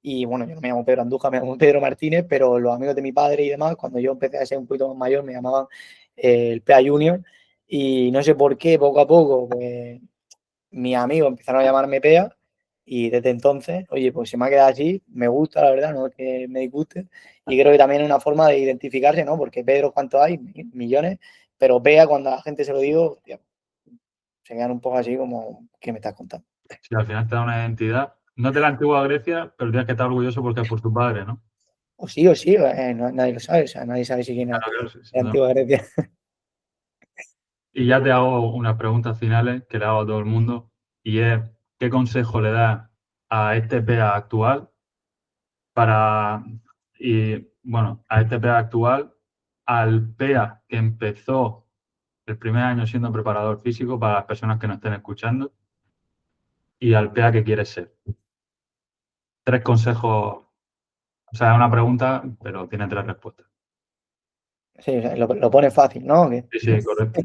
Speaker 2: Y bueno, yo no me llamo Pedro Andújar, me llamo Pedro Martínez, pero los amigos de mi padre y demás, cuando yo empecé a ser un poquito más mayor, me llamaban el Pea Junior. Y no sé por qué, poco a poco, pues mis amigos empezaron a llamarme Pea y desde entonces, oye, pues se me ha quedado así, me gusta, la verdad, no es que me disguste y creo que también es una forma de identificarse, ¿no? Porque Pedro, ¿cuántos hay? Millones, pero Pea, cuando a la gente se lo digo, hostia, se quedan un poco así como, ¿qué me estás contando?
Speaker 1: Si al final te da una identidad, no de la antigua Grecia, pero tienes que estar orgulloso porque es por tu padre, ¿no?
Speaker 2: O sí, nadie lo sabe, o sea, nadie sabe si quién es
Speaker 1: Claro, claro, sí,
Speaker 2: de
Speaker 1: sí, no.
Speaker 2: Antigua Grecia.
Speaker 1: Y ya te hago unas preguntas finales que le hago a todo el mundo, y es, ¿qué consejo le das a este PEA actual para, y bueno, a este PEA actual, al PEA que empezó el primer año siendo preparador físico para las personas que nos estén escuchando y al PEA que quieres ser? 3 consejos, o sea, es una pregunta, pero tiene 3 respuestas.
Speaker 2: Sí, o sea, lo pone fácil, ¿no?
Speaker 1: Sí, sí, correcto.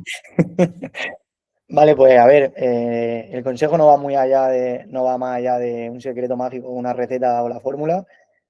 Speaker 2: Vale, pues a ver, el consejo no va más allá de un secreto mágico, una receta o la fórmula,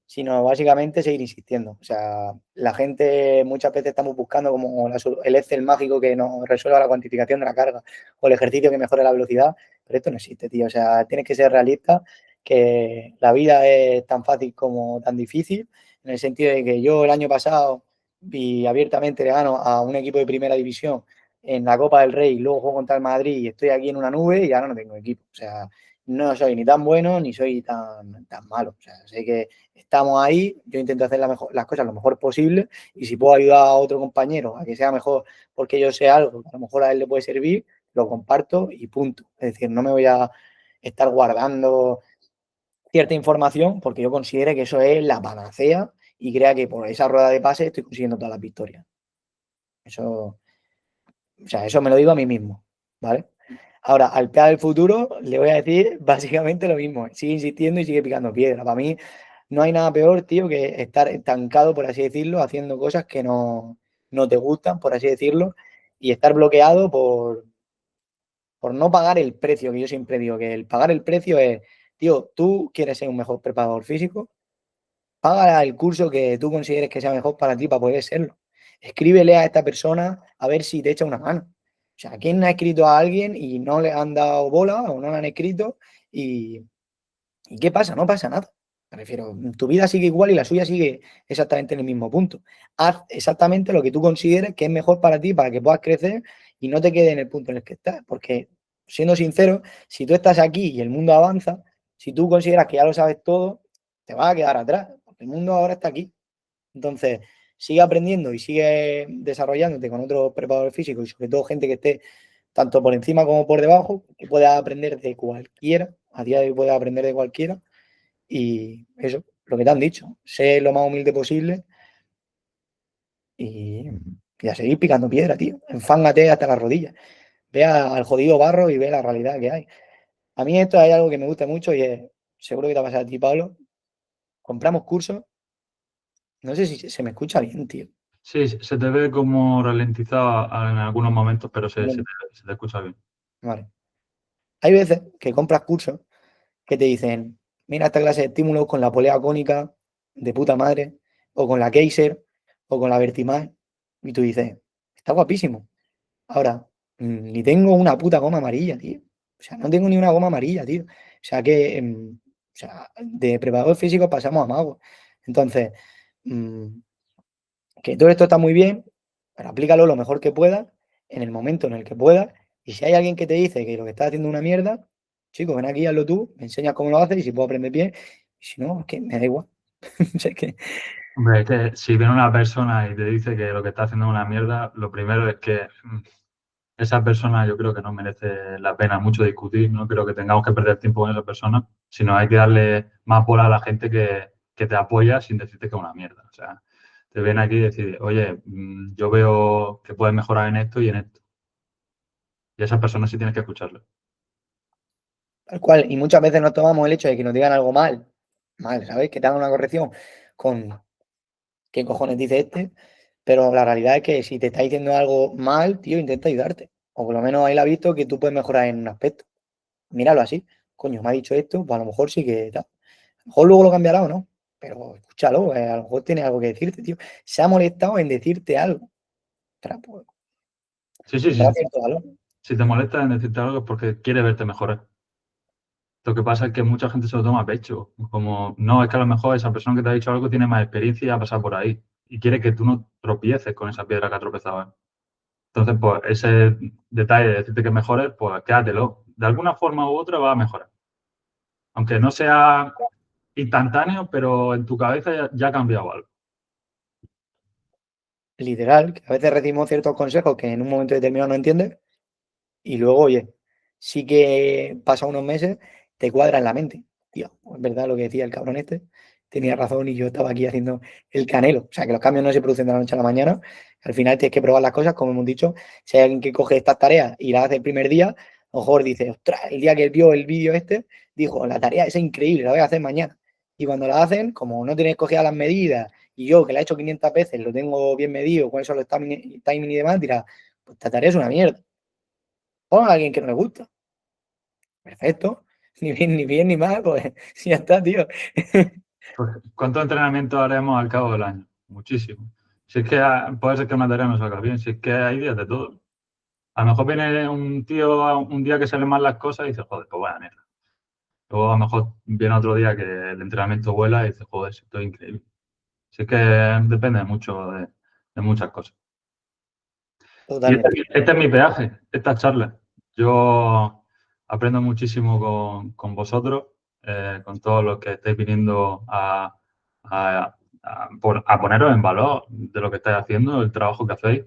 Speaker 2: sino básicamente seguir insistiendo. O sea, la gente muchas veces estamos buscando como el Excel mágico que nos resuelva la cuantificación de la carga o el ejercicio que mejore la velocidad, pero esto no existe, tío. O sea, tienes que ser realista que la vida es tan fácil como tan difícil, en el sentido de que yo el año pasado y abiertamente le gano a un equipo de primera división en la Copa del Rey, luego juego contra el Madrid y estoy aquí en una nube y ahora no tengo equipo. O sea, no soy ni tan bueno ni soy tan malo. O sea, sé que estamos ahí, yo intento hacer las cosas lo mejor posible y si puedo ayudar a otro compañero a que sea mejor porque yo sé algo que a lo mejor a él le puede servir, lo comparto y punto. Es decir, no me voy a estar guardando cierta información porque yo considero que eso es la panacea y crea que por esa rueda de pases estoy consiguiendo todas las victorias. Eso, o sea, eso me lo digo a mí mismo, ¿vale? Ahora, al PEA del futuro le voy a decir básicamente lo mismo. Sigue insistiendo y sigue picando piedra. Para mí no hay nada peor, tío, que estar estancado, por así decirlo, haciendo cosas que no te gustan, por así decirlo, y estar bloqueado por no pagar el precio, que yo siempre digo que el pagar el precio es, tío, tú quieres ser un mejor preparador físico, paga el curso que tú consideres que sea mejor para ti para poder serlo. Escríbele a esta persona a ver si te echa una mano. O sea, ¿quién ha escrito a alguien y no le han dado bola o no le han escrito? ¿Y, ¿y qué pasa? No pasa nada. Me refiero, tu vida sigue igual y la suya sigue exactamente en el mismo punto. Haz exactamente lo que tú consideres que es mejor para ti, para que puedas crecer y no te quede en el punto en el que estás. Porque, siendo sincero, si tú estás aquí y el mundo avanza, si tú consideras que ya lo sabes todo, te vas a quedar atrás. Porque el mundo ahora está aquí. Entonces, sigue aprendiendo y sigue desarrollándote con otros preparadores físicos y sobre todo gente que esté tanto por encima como por debajo, que pueda aprender de cualquiera. A día de hoy puedes aprender de cualquiera. Y eso, lo que te han dicho, sé lo más humilde posible y, y a seguir picando piedra, tío. Enfángate hasta las rodillas. Ve al jodido barro y ve la realidad que hay. A mí esto hay algo que me gusta mucho y es, seguro que te va a pasar a ti, Pablo. Compramos cursos. No sé si se me escucha bien, tío.
Speaker 1: Sí, se te ve como ralentizado en algunos momentos, pero se te escucha bien.
Speaker 2: Vale. Hay veces que compras cursos que te dicen, mira esta clase de estímulos con la polea cónica de puta madre, o con la Kaiser, o con la Vertimal, y tú dices, está guapísimo. Ahora, ni tengo una puta goma amarilla, tío. O sea, no tengo ni una goma amarilla, tío. O sea que, o sea, de preparador físico pasamos a mago. Entonces, mm, que todo esto está muy bien, pero aplícalo lo mejor que puedas, en el momento en el que puedas. Y si hay alguien que te dice que lo que estás haciendo es una mierda, chico, ven aquí, hazlo tú, me enseñas cómo lo haces y si puedo aprender bien. Y si no, es que me da igual. O sea, es que,
Speaker 1: Hombre, es que si viene una persona y te dice que lo que está haciendo es una mierda, lo primero es que esa persona yo creo que no merece la pena mucho discutir, no creo que tengamos que perder tiempo con esa persona, sino hay que darle más bola a la gente que te apoya sin decirte que es una mierda. O sea, te viene aquí y decir, oye, yo veo que puedes mejorar en esto y en esto. Y a esa persona sí tienes que escucharlo.
Speaker 2: tal cual. Y muchas veces nos tomamos el hecho de que nos digan algo mal, ¿sabes? Que te hagan una corrección con qué cojones dice este, pero la realidad es que si te está diciendo algo mal, tío, intenta ayudarte. O por lo menos él ha visto que tú puedes mejorar en un aspecto. Míralo así. Coño, me ha dicho esto, pues a lo mejor sí que tal. A lo mejor luego lo cambiará o no, pero escúchalo, a lo mejor tiene algo que decirte, tío. Se ha molestado en decirte algo. Ostras, pues,
Speaker 1: Sí, sí,
Speaker 2: tendrá
Speaker 1: sí.
Speaker 2: cierto valor.
Speaker 1: Si te molesta en decirte algo es porque quiere verte mejorar. Lo que pasa es que mucha gente se lo toma a pecho. Como, no, es que a lo mejor esa persona que te ha dicho algo tiene más experiencia y ha pasado por ahí. Y quiere que tú no tropieces con esa piedra que ha tropezado él. Entonces, pues ese detalle de decirte que mejores, pues quédatelo. De alguna forma u otra va a mejorar. Aunque no sea instantáneo, pero en tu cabeza ya ha cambiado algo.
Speaker 2: Literal, que a veces recibimos ciertos consejos que en un momento determinado no entiendes y luego, oye, sí que pasa unos meses, te cuadra en la mente. Tío, es verdad lo que decía el cabrón este, tenía razón y yo estaba aquí haciendo el canelo. O sea, que los cambios no se producen de la noche a la mañana. Al final tienes que probar las cosas, como hemos dicho. Si hay alguien que coge estas tareas y las hace el primer día, a lo mejor dice, ostras, el día que vio el vídeo este, dijo, la tarea es increíble, la voy a hacer mañana. Y cuando la hacen, como no tienes cogidas las medidas y yo, que la he hecho 500 veces, lo tengo bien medido, cuáles son los timing y demás, dirá, pues esta tarea es una mierda. Pon a alguien que no le gusta. Perfecto. Ni bien ni mal, pues ya está, tío.
Speaker 1: Pues, ¿cuánto entrenamiento haremos al cabo del año? Muchísimo. Si es que puede ser que una tarea no salga bien, si es que hay días de todo. A lo mejor viene un tío un día que salen mal las cosas y dice, joder, pues vaya mierda. Luego a lo mejor viene otro día que el entrenamiento vuela y dices, joder, esto es increíble. Así que depende mucho de muchas cosas. Y
Speaker 2: Totalmente.
Speaker 1: este es mi peaje, esta charla. Yo aprendo muchísimo con vosotros, con todos los que estáis viniendo a poneros en valor de lo que estáis haciendo, el trabajo que hacéis.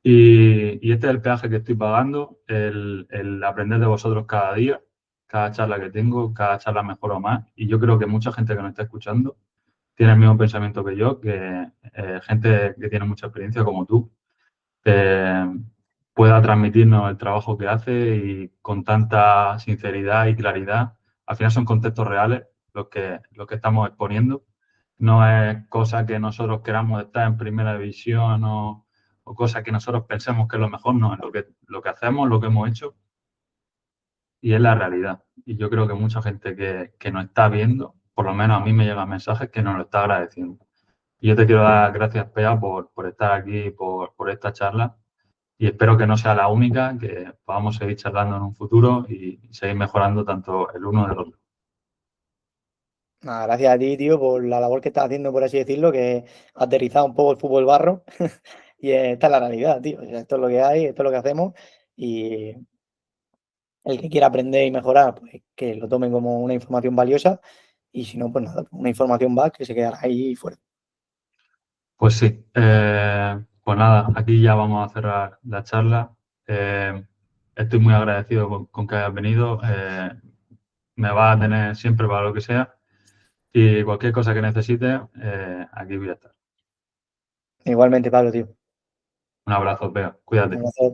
Speaker 1: Y este es el peaje que estoy pagando, el aprender de vosotros cada día, cada charla que tengo, cada charla mejor o más. Y yo creo que mucha gente que nos está escuchando tiene el mismo pensamiento que yo, que gente que tiene mucha experiencia como tú, eh, pueda transmitirnos el trabajo que hace y con tanta sinceridad y claridad. Al final son contextos reales los que estamos exponiendo. No es cosa que nosotros queramos estar en primera división o cosa que nosotros pensemos que es lo mejor, no, es lo que hacemos, lo que hemos hecho y es la realidad. Y yo creo que mucha gente que nos está viendo, por lo menos a mí me llegan mensajes que nos lo está agradeciendo. Y yo te quiero dar gracias, Pea, por estar aquí, por esta charla y espero que no sea la única, que podamos seguir charlando en un futuro y seguir mejorando tanto el uno del otro.
Speaker 2: Nada, gracias a ti, tío, por la labor que estás haciendo, por así decirlo, que es aterrizar un poco el fútbol barro. Y esta es la realidad, tío. O sea, esto es lo que hay, esto es lo que hacemos. Y el que quiera aprender y mejorar, pues que lo tome como una información valiosa. Y si no, pues nada, una información va que se quedará ahí fuera.
Speaker 1: Pues sí, pues nada, aquí ya vamos a cerrar la charla. Estoy muy agradecido con que hayas venido. Me vas a tener siempre para lo que sea y cualquier cosa que necesites, aquí voy a estar.
Speaker 2: Igualmente, Pablo, tío.
Speaker 1: Un abrazo, Pea. Cuídate.
Speaker 2: Un placer.